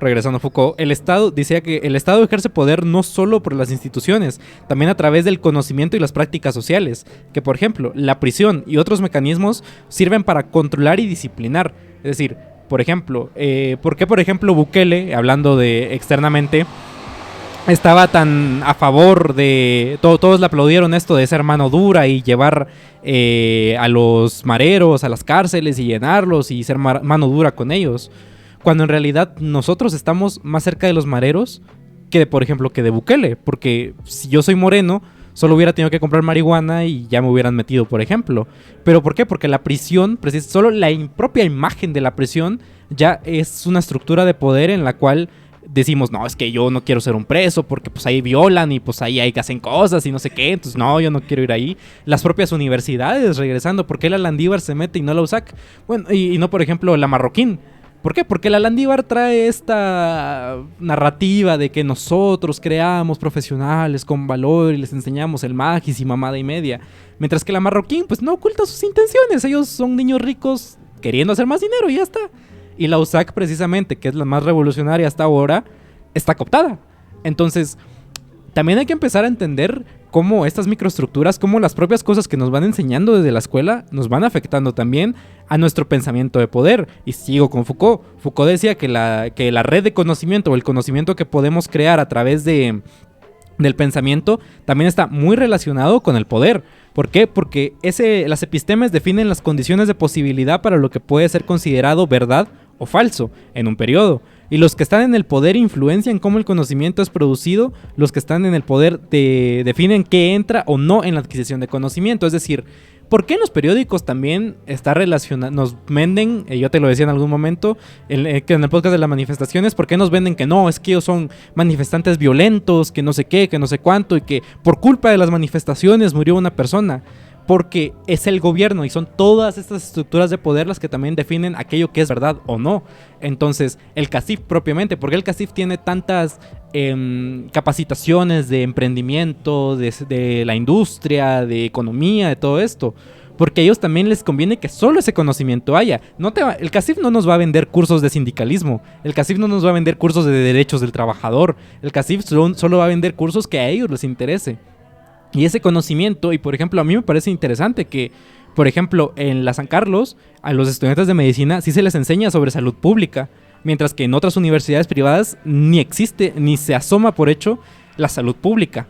regresando a Foucault, el Estado decía que el Estado ejerce poder no solo por las instituciones, también a través del conocimiento y las prácticas sociales, que por ejemplo, la prisión y otros mecanismos sirven para controlar y disciplinar. Es decir, por ejemplo, ¿por qué por ejemplo Bukele, hablando de externamente, estaba tan a favor de... Todos le aplaudieron esto de ser mano dura y llevar a los mareros a las cárceles y llenarlos y ser mano dura con ellos? Cuando en realidad nosotros estamos más cerca de los mareros que, por ejemplo, que de Bukele. Porque si yo soy moreno, solo hubiera tenido que comprar marihuana y ya me hubieran metido, por ejemplo. ¿Pero por qué? Porque la prisión, solo la propia imagen de la prisión ya es una estructura de poder en la cual decimos, no, es que yo no quiero ser un preso porque pues ahí violan y pues ahí hacen cosas y no sé qué. Entonces, no, yo no quiero ir ahí. Las propias universidades, regresando, ¿por qué la Landívar se mete y no la USAC? Bueno, y no, por ejemplo, la Marroquín. ¿Por qué? Porque la Landívar trae esta narrativa de que nosotros creamos profesionales con valor y les enseñamos el magis y mamada y media. Mientras que la Marroquín, pues no oculta sus intenciones. Ellos son niños ricos queriendo hacer más dinero y ya está. Y la USAC, precisamente, que es la más revolucionaria hasta ahora, está cooptada. Entonces, también hay que empezar a entender cómo estas microestructuras, cómo las propias cosas que nos van enseñando desde la escuela nos van afectando también a nuestro pensamiento de poder. Y sigo con Foucault. Foucault decía que la red de conocimiento o el conocimiento que podemos crear a través del pensamiento también está muy relacionado con el poder. ¿Por qué? Porque las epistemes definen las condiciones de posibilidad para lo que puede ser considerado verdad o falso en un periodo. Y los que están en el poder influencian cómo el conocimiento es producido. Los que están en el poder definen qué entra o no en la adquisición de conocimiento. Es decir, ¿por qué en los periódicos también está relacionado? Nos venden, yo te lo decía en algún momento, que en el podcast de las manifestaciones, ¿por qué nos venden que no? Es que ellos son manifestantes violentos, que no sé qué, que no sé cuánto, y que por culpa de las manifestaciones murió una persona. Porque es el gobierno y son todas estas estructuras de poder las que también definen aquello que es verdad o no. Entonces, el CACIF propiamente, ¿por qué el CACIF tiene tantas capacitaciones de emprendimiento, de la industria, de economía, de todo esto? Porque a ellos también les conviene que solo ese conocimiento haya. El CACIF no nos va a vender cursos de sindicalismo. El CACIF no nos va a vender cursos de derechos del trabajador. El CACIF solo va a vender cursos que a ellos les interese. Y ese conocimiento, y por ejemplo, a mí me parece interesante que, por ejemplo, en la San Carlos, a los estudiantes de medicina sí se les enseña sobre salud pública. mientras que en otras universidades privadas ni existe, ni se asoma por hecho la salud pública.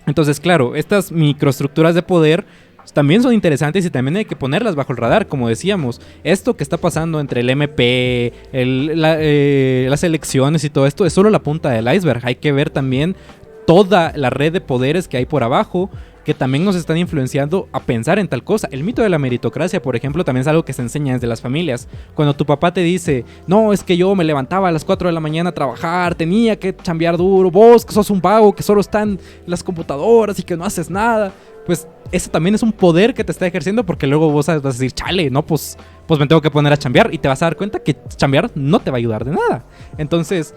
Entonces, claro, estas microestructuras de poder también son interesantes y también hay que ponerlas bajo el radar, como decíamos. Esto que está pasando entre el MP, las elecciones y todo esto es solo la punta del iceberg. Hay que ver también toda la red de poderes que hay por abajo, que también nos están influenciando a pensar en tal cosa. El mito de la meritocracia, por ejemplo, también es algo que se enseña desde las familias. Cuando tu papá te dice, no, es que yo me levantaba a las 4 de la mañana a trabajar, tenía que chambear duro, vos que sos un vago, que solo están las computadoras y que no haces nada, pues eso también es un poder que te está ejerciendo, porque luego vos vas a decir, chale, no, pues me tengo que poner a chambear, y te vas a dar cuenta que chambear no te va a ayudar de nada. Entonces,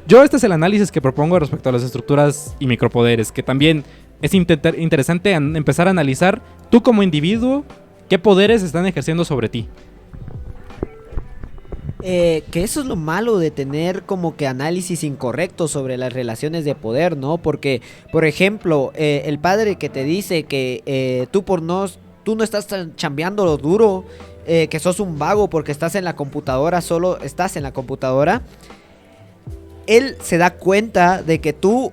este es el análisis que propongo respecto a las estructuras y micropoderes, que también es interesante empezar a analizar tú como individuo qué poderes están ejerciendo sobre ti. Que eso es lo malo de tener como que análisis incorrectos sobre las relaciones de poder, ¿no? Porque, por ejemplo, el padre que te dice que tú no estás chambeando lo duro, que sos un vago porque estás en la computadora, solo estás en la computadora, él se da cuenta de que tú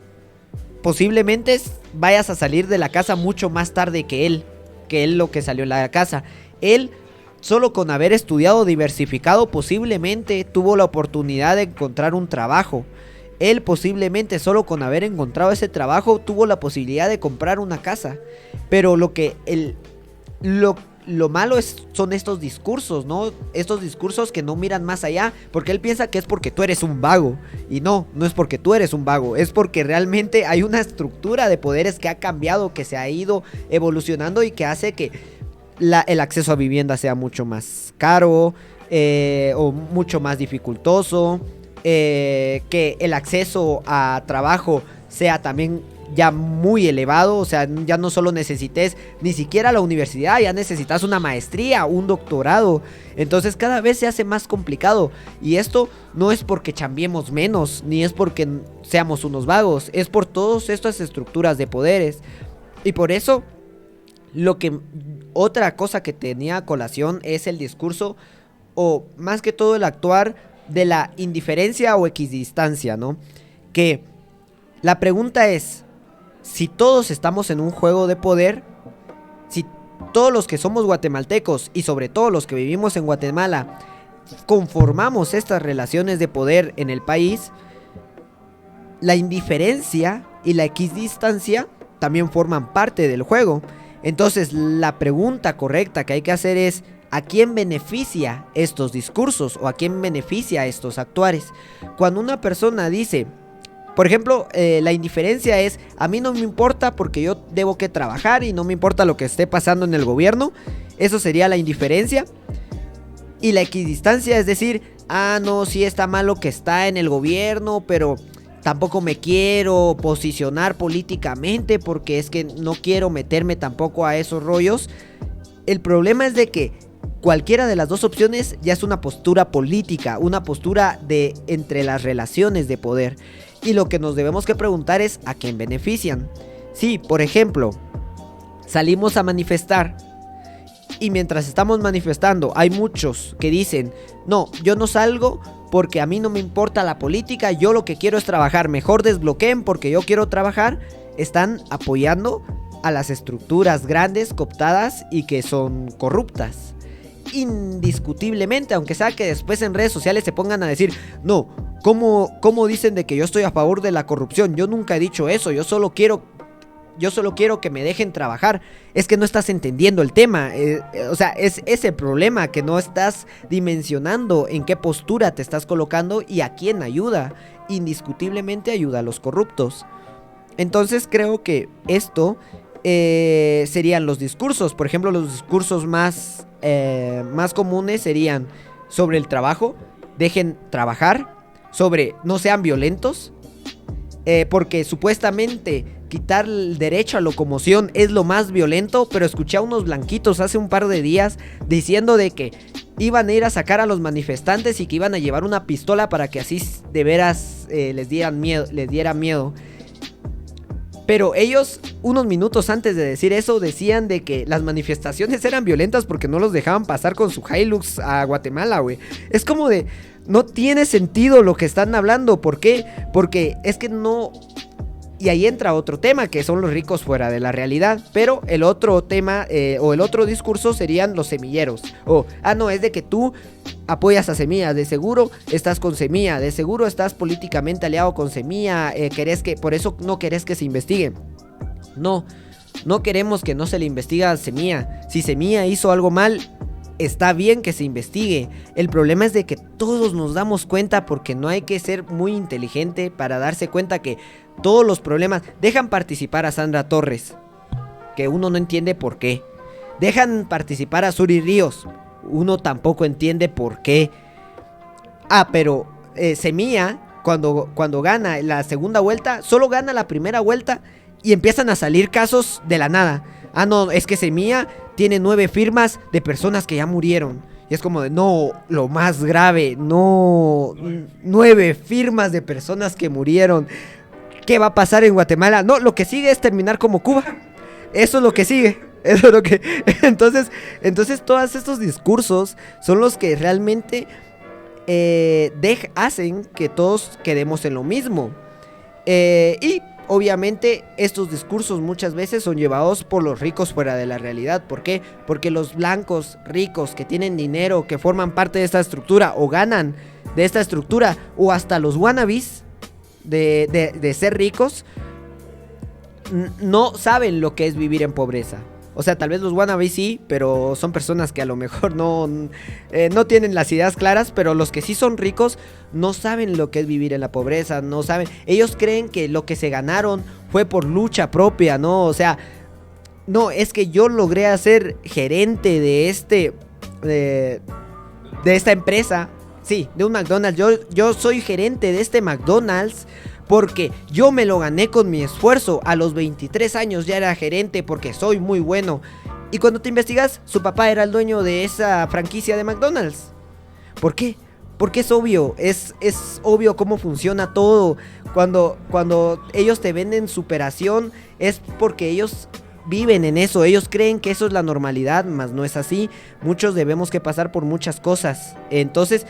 posiblemente vayas a salir de la casa mucho más tarde que él lo que salió de la casa. Él, solo con haber estudiado diversificado, posiblemente tuvo la oportunidad de encontrar un trabajo. Él posiblemente, solo con haber encontrado ese trabajo, tuvo la posibilidad de comprar una casa. Pero lo malo son estos discursos, ¿no? Estos discursos que no miran más allá, porque él piensa que es porque tú eres un vago. Y no es porque tú eres un vago, es porque realmente hay una estructura de poderes que ha cambiado, que se ha ido evolucionando y que hace que el acceso a vivienda sea mucho más caro, o mucho más dificultoso, que el acceso a trabajo sea también ya muy elevado. O sea, ya no solo necesites ni siquiera la universidad, ya necesitas una maestría, un doctorado. Entonces cada vez se hace más complicado, y esto no es porque chambiemos menos, ni es porque seamos unos vagos, es por todas estas estructuras de poderes. Y por eso otra cosa que tenía a colación es el discurso, o más que todo el actuar de la indiferencia o equidistancia, ¿no? Que la pregunta es, si todos estamos en un juego de poder, si todos los que somos guatemaltecos y sobre todo los que vivimos en Guatemala conformamos estas relaciones de poder en el país, la indiferencia y la equidistancia también forman parte del juego. Entonces la pregunta correcta que hay que hacer es, ¿a quién beneficia estos discursos o a quién beneficia estos actuares? Cuando una persona dice, por ejemplo, la indiferencia es, a mí no me importa porque yo debo que trabajar y no me importa lo que esté pasando en el gobierno, eso sería la indiferencia. Y la equidistancia es decir, no, sí está mal lo que está en el gobierno, pero tampoco me quiero posicionar políticamente porque es que no quiero meterme tampoco a esos rollos. El problema es de que cualquiera de las dos opciones ya es una postura política, una postura de entre las relaciones de poder. Y lo que nos debemos que preguntar es, ¿a quién benefician? Si, por ejemplo, salimos a manifestar y mientras estamos manifestando hay muchos que dicen, no, yo no salgo porque a mí no me importa la política, yo lo que quiero es trabajar, mejor desbloqueen porque yo quiero trabajar, están apoyando a las estructuras grandes, cooptadas y que son corruptas. Indiscutiblemente, aunque sea que después en redes sociales se pongan a decir, no, ¿cómo dicen de que yo estoy a favor de la corrupción? Yo nunca he dicho eso, yo solo quiero que me dejen trabajar. Es que no estás entendiendo el tema, o sea, es ese problema, que no estás dimensionando en qué postura te estás colocando y a quién ayuda. Indiscutiblemente ayuda a los corruptos. Entonces creo que esto serían los discursos. Por ejemplo, los discursos más comunes serían sobre el trabajo, dejen trabajar, sobre no sean violentos, porque supuestamente quitar el derecho a locomoción es lo más violento, pero escuché a unos blanquitos hace un par de días diciendo de que iban a ir a sacar a los manifestantes y que iban a llevar una pistola para que así de veras les diera miedo. Pero ellos, unos minutos antes de decir eso, decían de que las manifestaciones eran violentas porque no los dejaban pasar con su Hilux a Guatemala, güey. Es como de, no tiene sentido lo que están hablando. ¿Por qué? Porque es que no... Y ahí entra otro tema, que son los ricos fuera de la realidad. Pero el otro tema, o el otro discurso serían los semilleros. No, es de que tú apoyas a Semilla, de seguro estás con Semilla, de seguro estás políticamente aliado con Semilla, por eso no querés que se investigue. No queremos que no se le investigue a Semilla. Si Semilla hizo algo mal, está bien que se investigue. El problema es de que todos nos damos cuenta, porque no hay que ser muy inteligente para darse cuenta que todos los problemas... Dejan participar a Sandra Torres, que uno no entiende por qué. Dejan participar a Suri Ríos, uno tampoco entiende por qué. Pero Semilla, cuando gana la segunda vuelta, solo gana la primera vuelta y empiezan a salir casos de la nada. No, es que Semilla tiene 9 firmas de personas que ya murieron. Y es como de, no, lo más grave, no, 9 firmas de personas que murieron. ¿Qué va a pasar en Guatemala? No, lo que sigue es terminar como Cuba. Eso es lo que sigue. Eso es lo que... Entonces todos estos discursos son los que realmente hacen que todos quedemos en lo mismo. Y obviamente estos discursos muchas veces son llevados por los ricos fuera de la realidad. ¿Por qué? Porque los blancos ricos que tienen dinero, que forman parte de esta estructura o ganan de esta estructura, o hasta los wannabes de ser ricos, no saben lo que es vivir en pobreza. O sea, tal vez los wannabes sí, pero son personas que a lo mejor no tienen las ideas claras. Pero los que sí son ricos no saben lo que es vivir en la pobreza, no saben. Ellos creen que lo que se ganaron fue por lucha propia, ¿no? O sea, no, es que yo logré ser gerente de esta empresa. Sí, de un McDonald's. Yo soy gerente de este McDonald's porque yo me lo gané con mi esfuerzo. A los 23 años ya era gerente porque soy muy bueno. Y cuando te investigas, su papá era el dueño de esa franquicia de McDonald's. ¿Por qué? Porque es obvio, es obvio cómo funciona todo. Cuando ellos te venden superación, es porque ellos viven en eso. Ellos creen que eso es la normalidad, mas no es así. Muchos debemos que pasar por muchas cosas. Entonces,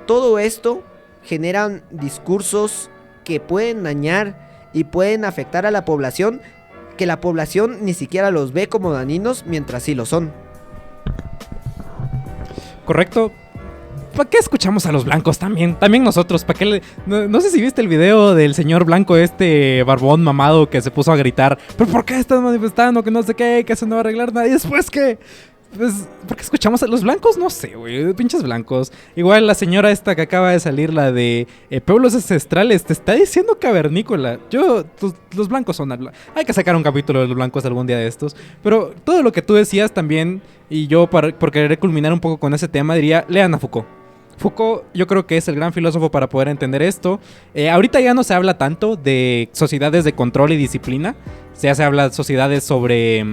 todo esto generan discursos que pueden dañar y pueden afectar a la población, que la población ni siquiera los ve como dañinos, mientras sí lo son. Correcto. ¿Para qué escuchamos a los blancos también? También nosotros, ¿para qué no sé si viste el video del señor blanco barbón mamado que se puso a gritar, ¿pero por qué estás manifestando? Que no sé qué, que eso no va a arreglar nada. Y después que... Pues, ¿por qué escuchamos a los blancos? No sé, güey, pinches blancos. Igual la señora esta que acaba de salir, la de pueblos ancestrales, te está diciendo cavernícola. Los blancos son... Hay que sacar un capítulo de los blancos algún día de estos. Pero todo lo que tú decías también, y yo por querer culminar un poco con ese tema, diría, lean a Foucault. Foucault yo creo que es el gran filósofo para poder entender esto. Ahorita ya no se habla tanto de sociedades de control y disciplina. Ya se habla de sociedades sobre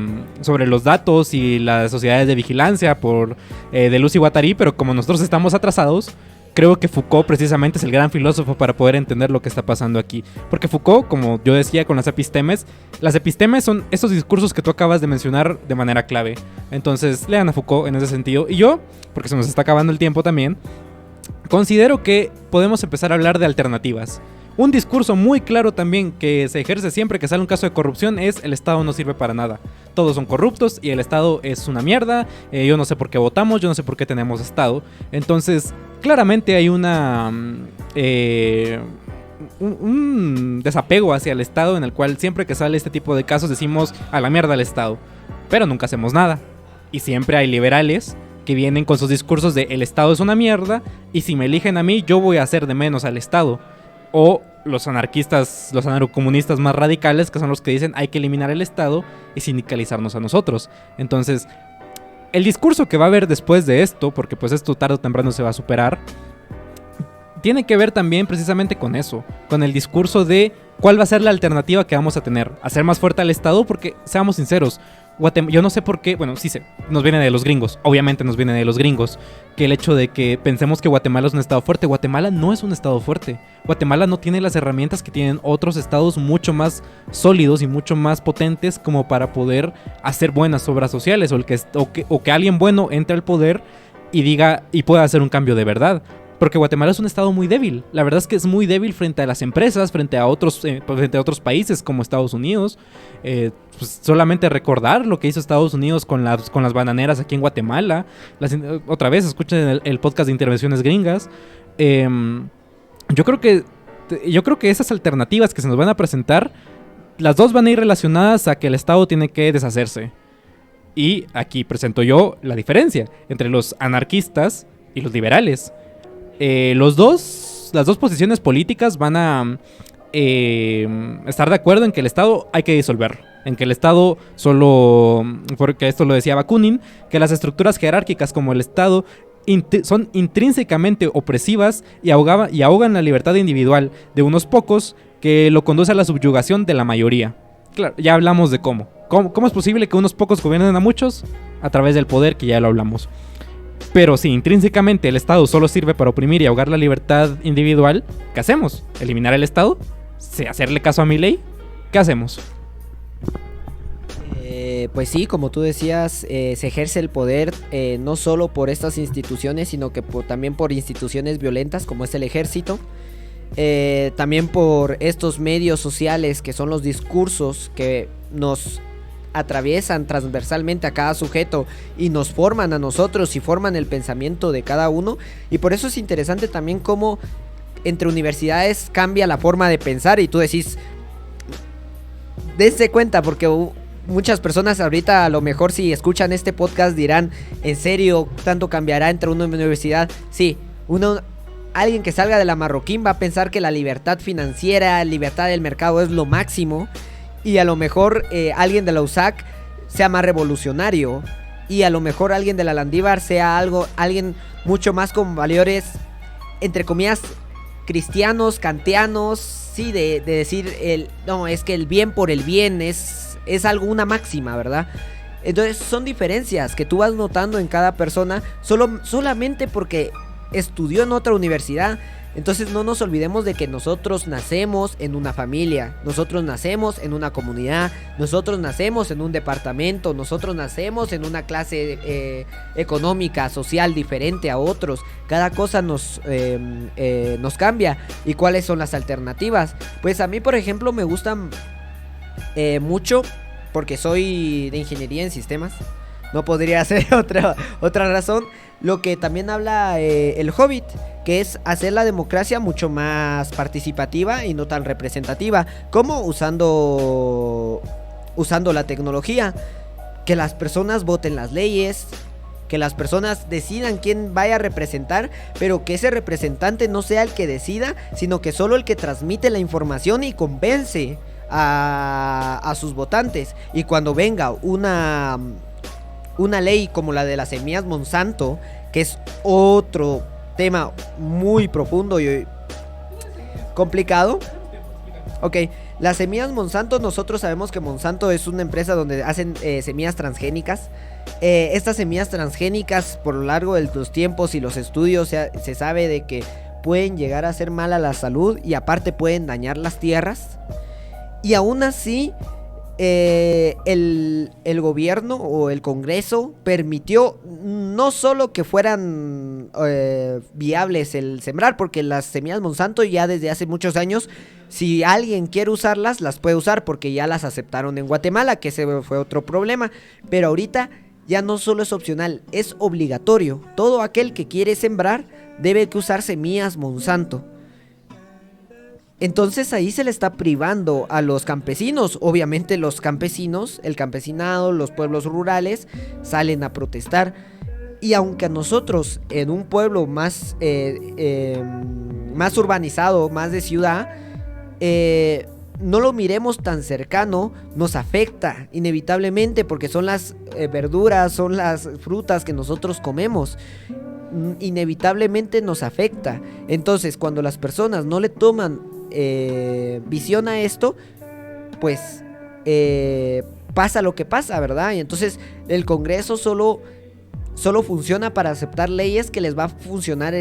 los datos y las sociedades de vigilancia por Deleuze y Guattari, pero como nosotros estamos atrasados, creo que Foucault precisamente es el gran filósofo para poder entender lo que está pasando aquí. Porque Foucault, como yo decía con las epistemes son esos discursos que tú acabas de mencionar de manera clave. Entonces lean a Foucault en ese sentido. Y yo, porque se nos está acabando el tiempo también, considero que podemos empezar a hablar de alternativas. Un discurso muy claro también que se ejerce siempre que sale un caso de corrupción es: el Estado no sirve para nada. Todos son corruptos y el Estado es una mierda. Yo no sé por qué votamos, yo no sé por qué tenemos Estado. Entonces, claramente hay un desapego hacia el Estado en el cual siempre que sale este tipo de casos decimos a la mierda al Estado. Pero nunca hacemos nada. Y siempre hay liberales que vienen con sus discursos de el Estado es una mierda y si me eligen a mí yo voy a hacer de menos al Estado. O los anarquistas, los anarcocomunistas más radicales, que son los que dicen hay que eliminar el Estado y sindicalizarnos a nosotros. Entonces, el discurso que va a haber después de esto, porque pues esto tarde o temprano se va a superar, tiene que ver también precisamente con eso, con el discurso de cuál va a ser la alternativa que vamos a tener. Hacer más fuerte al Estado, porque seamos sinceros, Yo no sé por qué, bueno, sí sé, nos viene de los gringos, obviamente nos viene de los gringos, que el hecho de que pensemos que Guatemala es un estado fuerte, Guatemala no es un estado fuerte. Guatemala no tiene las herramientas que tienen otros estados mucho más sólidos y mucho más potentes como para poder hacer buenas obras sociales, o que alguien bueno entre al poder y diga y pueda hacer un cambio de verdad. Porque Guatemala es un estado muy débil. La verdad es que es muy débil frente a las empresas, frente a otros países como Estados Unidos. Pues solamente recordar lo que hizo Estados Unidos con las bananeras aquí en Guatemala. Otra vez, escuchen el podcast de Intervenciones Gringas. Yo creo que esas alternativas que se nos van a presentar, las dos van a ir relacionadas a que el Estado tiene que deshacerse. Y aquí presento yo la diferencia entre los anarquistas y los liberales. Las dos posiciones políticas van a estar de acuerdo en que el Estado hay que disolverlo, en que el Estado porque esto lo decía Bakunin, que las estructuras jerárquicas como el Estado son intrínsecamente opresivas y ahogan la libertad individual de unos pocos, que lo conduce a la subyugación de la mayoría. Claro, ya hablamos de cómo es posible que unos pocos gobiernen a muchos a través del poder, que ya lo hablamos. Pero si intrínsecamente el Estado solo sirve para oprimir y ahogar la libertad individual, ¿qué hacemos? ¿Eliminar el Estado? ¿Hacerle caso a Milei? ¿Qué hacemos? Pues sí, como tú decías, se ejerce el poder no solo por estas instituciones, sino que también por instituciones violentas como es el ejército. También por estos medios sociales que son los discursos que nos atraviesan transversalmente a cada sujeto y nos forman a nosotros y forman el pensamiento de cada uno. Y por eso es interesante también cómo entre universidades cambia la forma de pensar. Y tú decís, dense cuenta, porque muchas personas ahorita a lo mejor si escuchan este podcast dirán, ¿en serio tanto cambiará entre una universidad? Sí, alguien que salga de la Marroquín va a pensar que la libertad financiera, libertad del mercado es lo máximo. Y a lo mejor alguien de la USAC sea más revolucionario. Y a lo mejor alguien de la Landívar sea alguien mucho más con valores, entre comillas, cristianos, kantianos. Sí, de decir, no, es que el bien por el bien es algo, una máxima, ¿verdad? Entonces son diferencias que tú vas notando en cada persona solamente porque estudió en otra universidad. Entonces no nos olvidemos de que nosotros nacemos en una familia, nosotros nacemos en una comunidad, nosotros nacemos en un departamento, nosotros nacemos en una clase económica, social diferente a otros. Cada cosa nos cambia. ¿Y cuáles son las alternativas? Pues a mí, por ejemplo, me gustan mucho, porque soy de ingeniería en sistemas. No podría ser otra razón. Lo que también habla el Hobbit, que es hacer la democracia mucho más participativa y no tan representativa. ¿Cómo? Usando la tecnología. Que las personas voten las leyes, que las personas decidan quién vaya a representar, pero que ese representante no sea el que decida, sino que solo el que transmite la información y convence a sus votantes. Y cuando venga una ley como la de las semillas Monsanto, que es otro tema muy profundo y complicado. Ok, las semillas Monsanto, nosotros sabemos que Monsanto es una empresa donde hacen semillas transgénicas. Estas semillas transgénicas, por lo largo de los tiempos y los estudios, se sabe de que pueden llegar a hacer mal a la salud y aparte pueden dañar las tierras. Y aún así, el gobierno o el Congreso permitió no solo que fueran viables el sembrar, porque las semillas Monsanto ya desde hace muchos años, si alguien quiere usarlas, las puede usar, porque ya las aceptaron en Guatemala, que ese fue otro problema. Pero ahorita ya no solo es opcional, es obligatorio. Todo aquel que quiere sembrar debe que usar semillas Monsanto. Entonces ahí se le está privando a los campesinos. Obviamente los campesinos, el campesinado, los pueblos rurales salen a protestar. Y aunque a nosotros en un pueblo más urbanizado, más de ciudad, no lo miremos tan cercano, nos afecta inevitablemente, porque son las verduras, son las frutas que nosotros comemos. Inevitablemente nos afecta. Entonces cuando las personas no le toman visión a esto, pues pasa lo que pasa, ¿verdad? Y entonces el Congreso solo funciona para aceptar leyes que les va a funcionar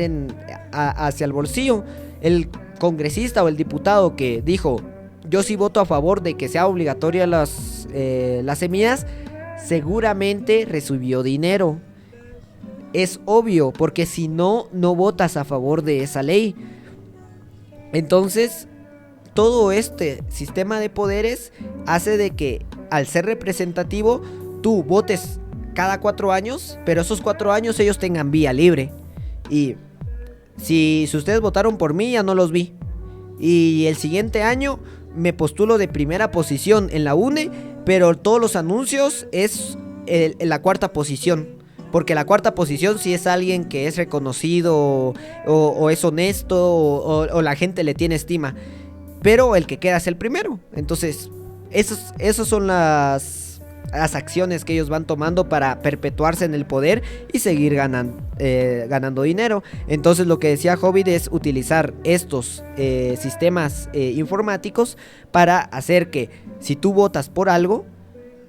hacia el bolsillo. El congresista o el diputado que dijo, yo sí voto a favor de que sea obligatoria las semillas, seguramente recibió dinero. Es obvio, porque si no, no votas a favor de esa ley. Entonces, todo este sistema de poderes hace de que, al ser representativo, tú votes cada 4 años, pero esos 4 años ellos tengan vía libre. Y si ustedes votaron por mí, ya no los vi. Y el siguiente año me postulo de primera posición en la UNE, pero todos los anuncios es la cuarta posición. Porque la cuarta posición sí es alguien que es reconocido o es honesto o la gente le tiene estima. Pero el que queda es el primero. Entonces, esos son las acciones que ellos van tomando para perpetuarse en el poder y seguir ganando dinero. Entonces, lo que decía Hobbit es utilizar estos sistemas informáticos para hacer que, si tú votas por algo,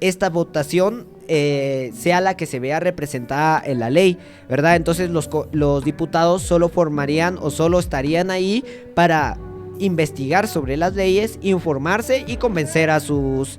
esta votación sea la que se vea representada en la ley, ¿verdad? Entonces los diputados solo formarían o solo estarían ahí para investigar sobre las leyes, informarse y convencer a sus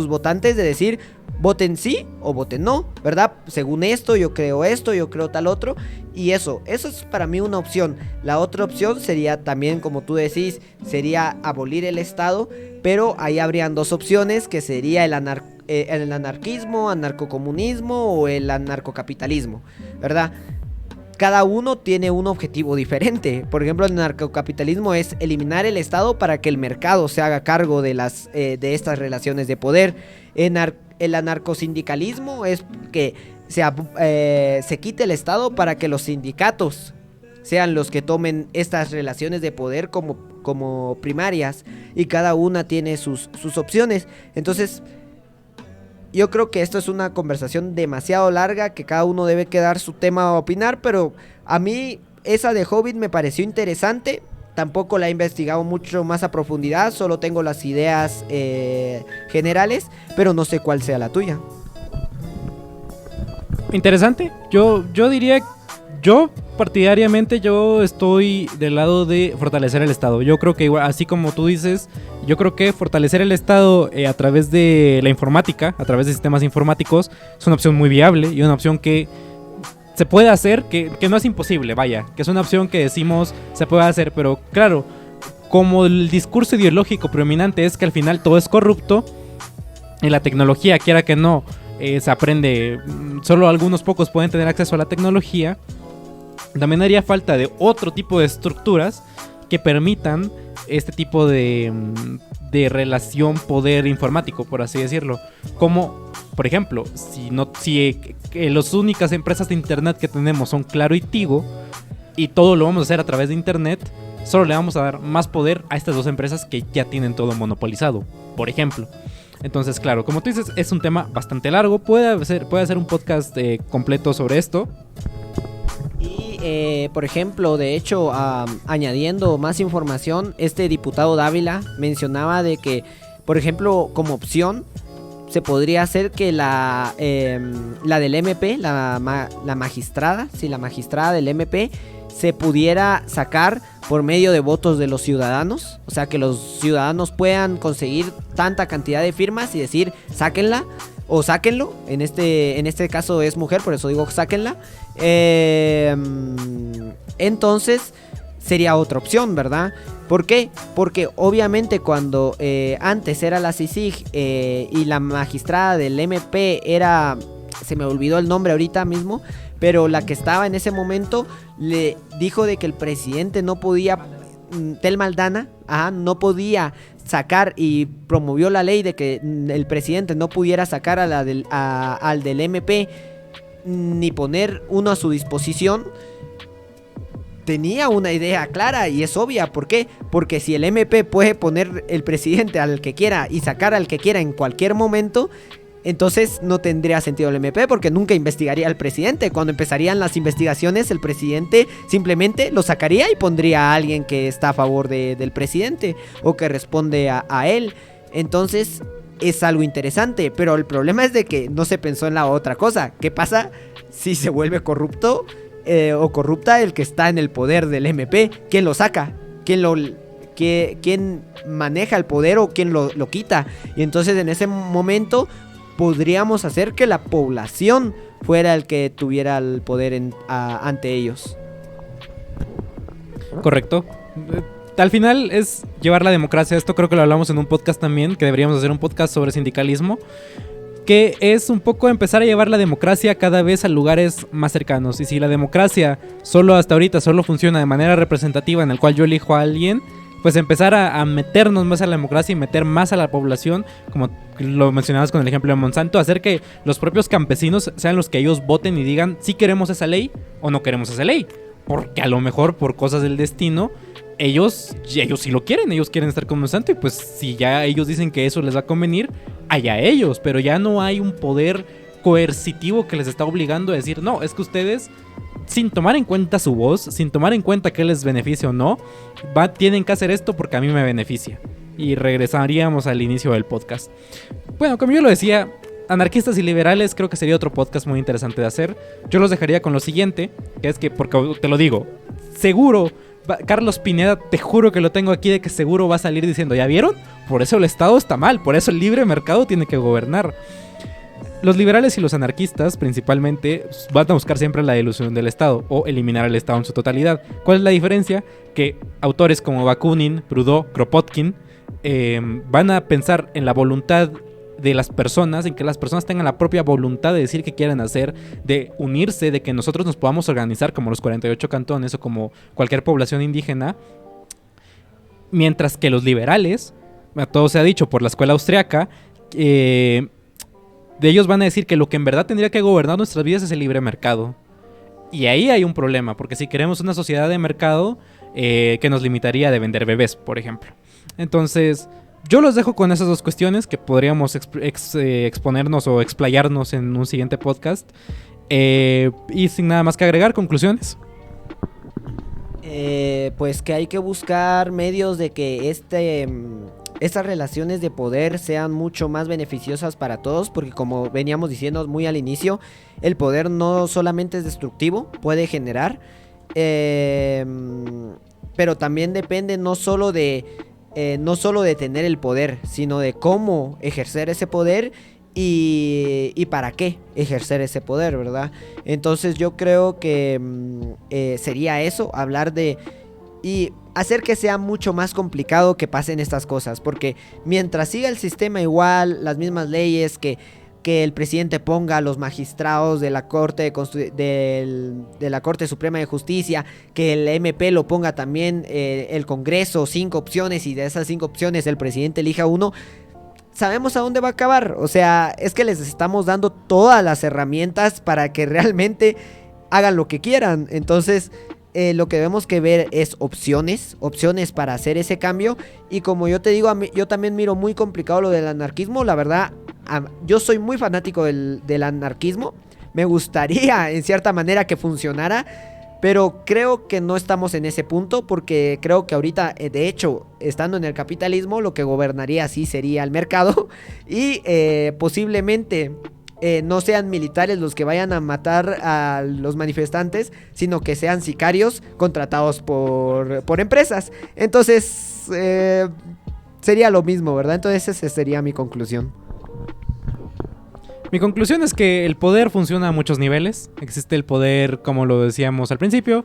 votantes de decir, voten sí o voten no, ¿verdad? Según esto, yo creo tal otro. Y eso es para mí una opción. La otra opción sería también, como tú decís, sería abolir el Estado, pero ahí habrían dos opciones, que sería el anarquismo, anarcocomunismo o el anarcocapitalismo, ¿verdad? Cada uno tiene un objetivo diferente. Por ejemplo, el anarcocapitalismo es eliminar el Estado para que el mercado se haga cargo de estas relaciones de poder. El anarcosindicalismo es que se quite el Estado para que los sindicatos sean los que tomen estas relaciones de poder como primarias, y cada una tiene sus opciones. Entonces, yo creo que esto es una conversación demasiado larga, que cada uno debe quedar su tema a opinar, pero a mí esa de Hobbit me pareció interesante. Tampoco la he investigado mucho más a profundidad, solo tengo las ideas generales, pero no sé cuál sea la tuya. Interesante. Yo diría, partidariamente yo estoy del lado de fortalecer el Estado. Yo creo que igual, así como tú dices, yo creo que fortalecer el Estado a través de la informática, a través de sistemas informáticos, es una opción muy viable y una opción que se puede hacer, que no es imposible, vaya, que es una opción que decimos se puede hacer, pero claro, como el discurso ideológico predominante es que al final todo es corrupto, y la tecnología, quiera que no, se aprende, solo algunos pocos pueden tener acceso a la tecnología. También haría falta de otro tipo de estructuras que permitan este tipo de relación poder informático, por así decirlo. Como, por ejemplo, si las únicas empresas de internet que tenemos son Claro y Tigo, y todo lo vamos a hacer a través de internet, solo le vamos a dar más poder a estas dos empresas que ya tienen todo monopolizado, por ejemplo. Entonces, claro, como tú dices, es un tema bastante largo. Puede hacer un podcast completo sobre esto. Por ejemplo, de hecho, añadiendo más información, este diputado Dávila mencionaba de que, por ejemplo, como opción, se podría hacer que la del MP, la magistrada del MP, se pudiera sacar por medio de votos de los ciudadanos. O sea, que los ciudadanos puedan conseguir tanta cantidad de firmas y decir, sáquenla o sáquenlo. En este caso es mujer, por eso digo sáquenla. Entonces sería otra opción, ¿verdad? ¿Por qué? Porque obviamente cuando antes era la CICIG y la magistrada del MP era, se me olvidó el nombre ahorita mismo, pero la que estaba en ese momento le dijo de que el presidente no podía, Telma Aldana, no podía sacar, y promovió la ley de que el presidente no pudiera sacar al del MP ni poner uno a su disposición. Tenía una idea clara y es obvia. ¿Por qué? Porque si el MP puede poner el presidente al que quiera y sacar al que quiera en cualquier momento, entonces no tendría sentido el MP, porque nunca investigaría al presidente. Cuando empezarían las investigaciones, el presidente simplemente lo sacaría y pondría a alguien que está a favor del presidente o que responde a él. Entonces es algo interesante, pero el problema es de que no se pensó en la otra cosa. ¿Qué pasa si se vuelve corrupto o corrupta el que está en el poder del MP? ¿Quién lo saca? ¿Quién maneja el poder o quién lo quita? Y entonces en ese momento podríamos hacer que la población fuera el que tuviera el poder ante ellos. Correcto. Al final es llevar la democracia. Esto creo que lo hablamos en un podcast también, que deberíamos hacer un podcast sobre sindicalismo, que es un poco empezar a llevar la democracia cada vez a lugares más cercanos. Y si la democracia hasta ahorita solo funciona de manera representativa, en el cual yo elijo a alguien, pues empezar a meternos más a la democracia y meter más a la población, como lo mencionabas con el ejemplo de Monsanto, hacer que los propios campesinos sean los que ellos voten y digan si queremos esa ley o no queremos esa ley. Porque a lo mejor por cosas del destino ellos sí lo quieren, ellos quieren estar con Monsanto, y pues si ya ellos dicen que eso les va a convenir, allá ellos, pero ya no hay un poder coercitivo que les está obligando a decir, no, es que ustedes, sin tomar en cuenta su voz, sin tomar en cuenta que les beneficia o no, tienen que hacer esto porque a mí me beneficia. Y regresaríamos al inicio del podcast. Bueno, como yo lo decía, anarquistas y liberales creo que sería otro podcast muy interesante de hacer. Yo los dejaría con lo siguiente, que es que, porque te lo digo, seguro Carlos Pineda, te juro que lo tengo aquí, de que seguro va a salir diciendo, ¿ya vieron? Por eso el Estado está mal, por eso el libre mercado tiene que gobernar. Los liberales y los anarquistas principalmente van a buscar siempre la dilución del Estado o eliminar el Estado en su totalidad. ¿Cuál es la diferencia? Que autores como Bakunin, Proudhon, Kropotkin van a pensar en la voluntad de las personas, en que las personas tengan la propia voluntad de decir qué quieren hacer, de unirse, de que nosotros nos podamos organizar como los 48 cantones o como cualquier población indígena, mientras que los liberales, todo se ha dicho por la escuela austriaca, de ellos van a decir que lo que en verdad tendría que gobernar nuestras vidas es el libre mercado. Y ahí hay un problema, porque si queremos una sociedad de mercado, que nos limitaría de vender bebés, por ejemplo. Entonces, yo los dejo con esas dos cuestiones que podríamos exponernos o explayarnos en un siguiente podcast. Y sin nada más que agregar, conclusiones. Pues que hay que buscar medios de que estas relaciones de poder sean mucho más beneficiosas para todos, porque como veníamos diciendo muy al inicio, el poder no solamente es destructivo, puede generar, pero también depende no solo de tener el poder, sino de cómo ejercer ese poder y para qué ejercer ese poder, ¿verdad? Entonces yo creo que sería eso, hablar de y hacer que sea mucho más complicado que pasen estas cosas, porque mientras siga el sistema igual, las mismas leyes, que el presidente ponga a los magistrados de la Corte de la Corte Suprema de Justicia, que el MP lo ponga también el Congreso, 5 opciones, y de esas 5 opciones el presidente elija uno, sabemos a dónde va a acabar. O sea, es que les estamos dando todas las herramientas para que realmente hagan lo que quieran. Entonces, lo que debemos que ver es opciones para hacer ese cambio. Y como yo te digo, yo también miro muy complicado lo del anarquismo. La verdad, yo soy muy fanático del anarquismo. Me gustaría en cierta manera que funcionara, pero creo que no estamos en ese punto, porque creo que ahorita, de hecho, estando en el capitalismo, lo que gobernaría sí sería el mercado. Y posiblemente no sean militares los que vayan a matar a los manifestantes, sino que sean sicarios contratados por empresas. Entonces sería lo mismo, ¿verdad? Entonces esa sería mi conclusión. Mi conclusión es que el poder funciona a muchos niveles. Existe el poder, como lo decíamos al principio.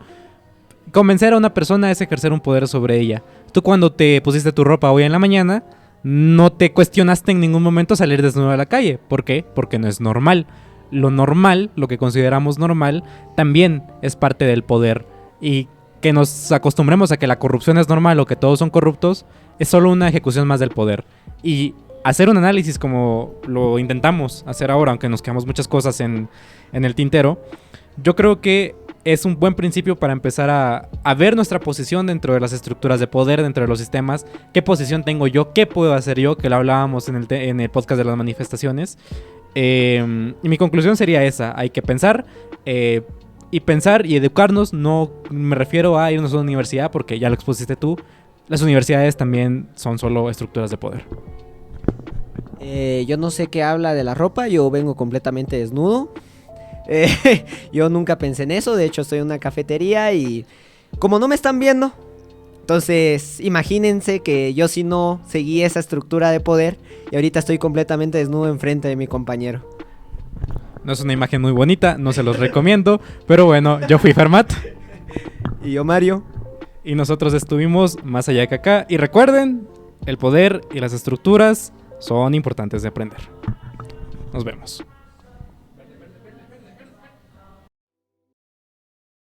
Convencer a una persona es ejercer un poder sobre ella. Tú, cuando te pusiste tu ropa hoy en la mañana, no te cuestionaste en ningún momento salir desnudo a la calle. ¿Por qué? Porque no es normal. Lo normal, lo que consideramos normal, también es parte del poder. Y que nos acostumbremos a que la corrupción es normal o que todos son corruptos, es solo una ejecución más del poder. Y hacer un análisis como lo intentamos hacer ahora, aunque nos quedamos muchas cosas en el tintero, yo creo que es un buen principio para empezar a ver nuestra posición dentro de las estructuras de poder, dentro de los sistemas. ¿Qué posición tengo yo? ¿Qué puedo hacer yo? Que lo hablábamos en el podcast de las manifestaciones. Y mi conclusión sería esa: hay que pensar y educarnos. No me refiero a irnos a una universidad, porque ya lo expusiste tú. Las universidades también son solo estructuras de poder. Yo no sé qué habla de la ropa, yo vengo completamente desnudo. Eh, yo nunca pensé en eso, de hecho estoy en una cafetería y como no me están viendo, entonces imagínense que yo sí no seguí esa estructura de poder y ahorita estoy completamente desnudo enfrente de mi compañero. No es una imagen muy bonita, no se los recomiendo, pero bueno, yo fui Fermat. Y yo, Mario. Y nosotros estuvimos más allá que acá. Y recuerden, el poder y las estructuras son importantes de aprender. Nos vemos.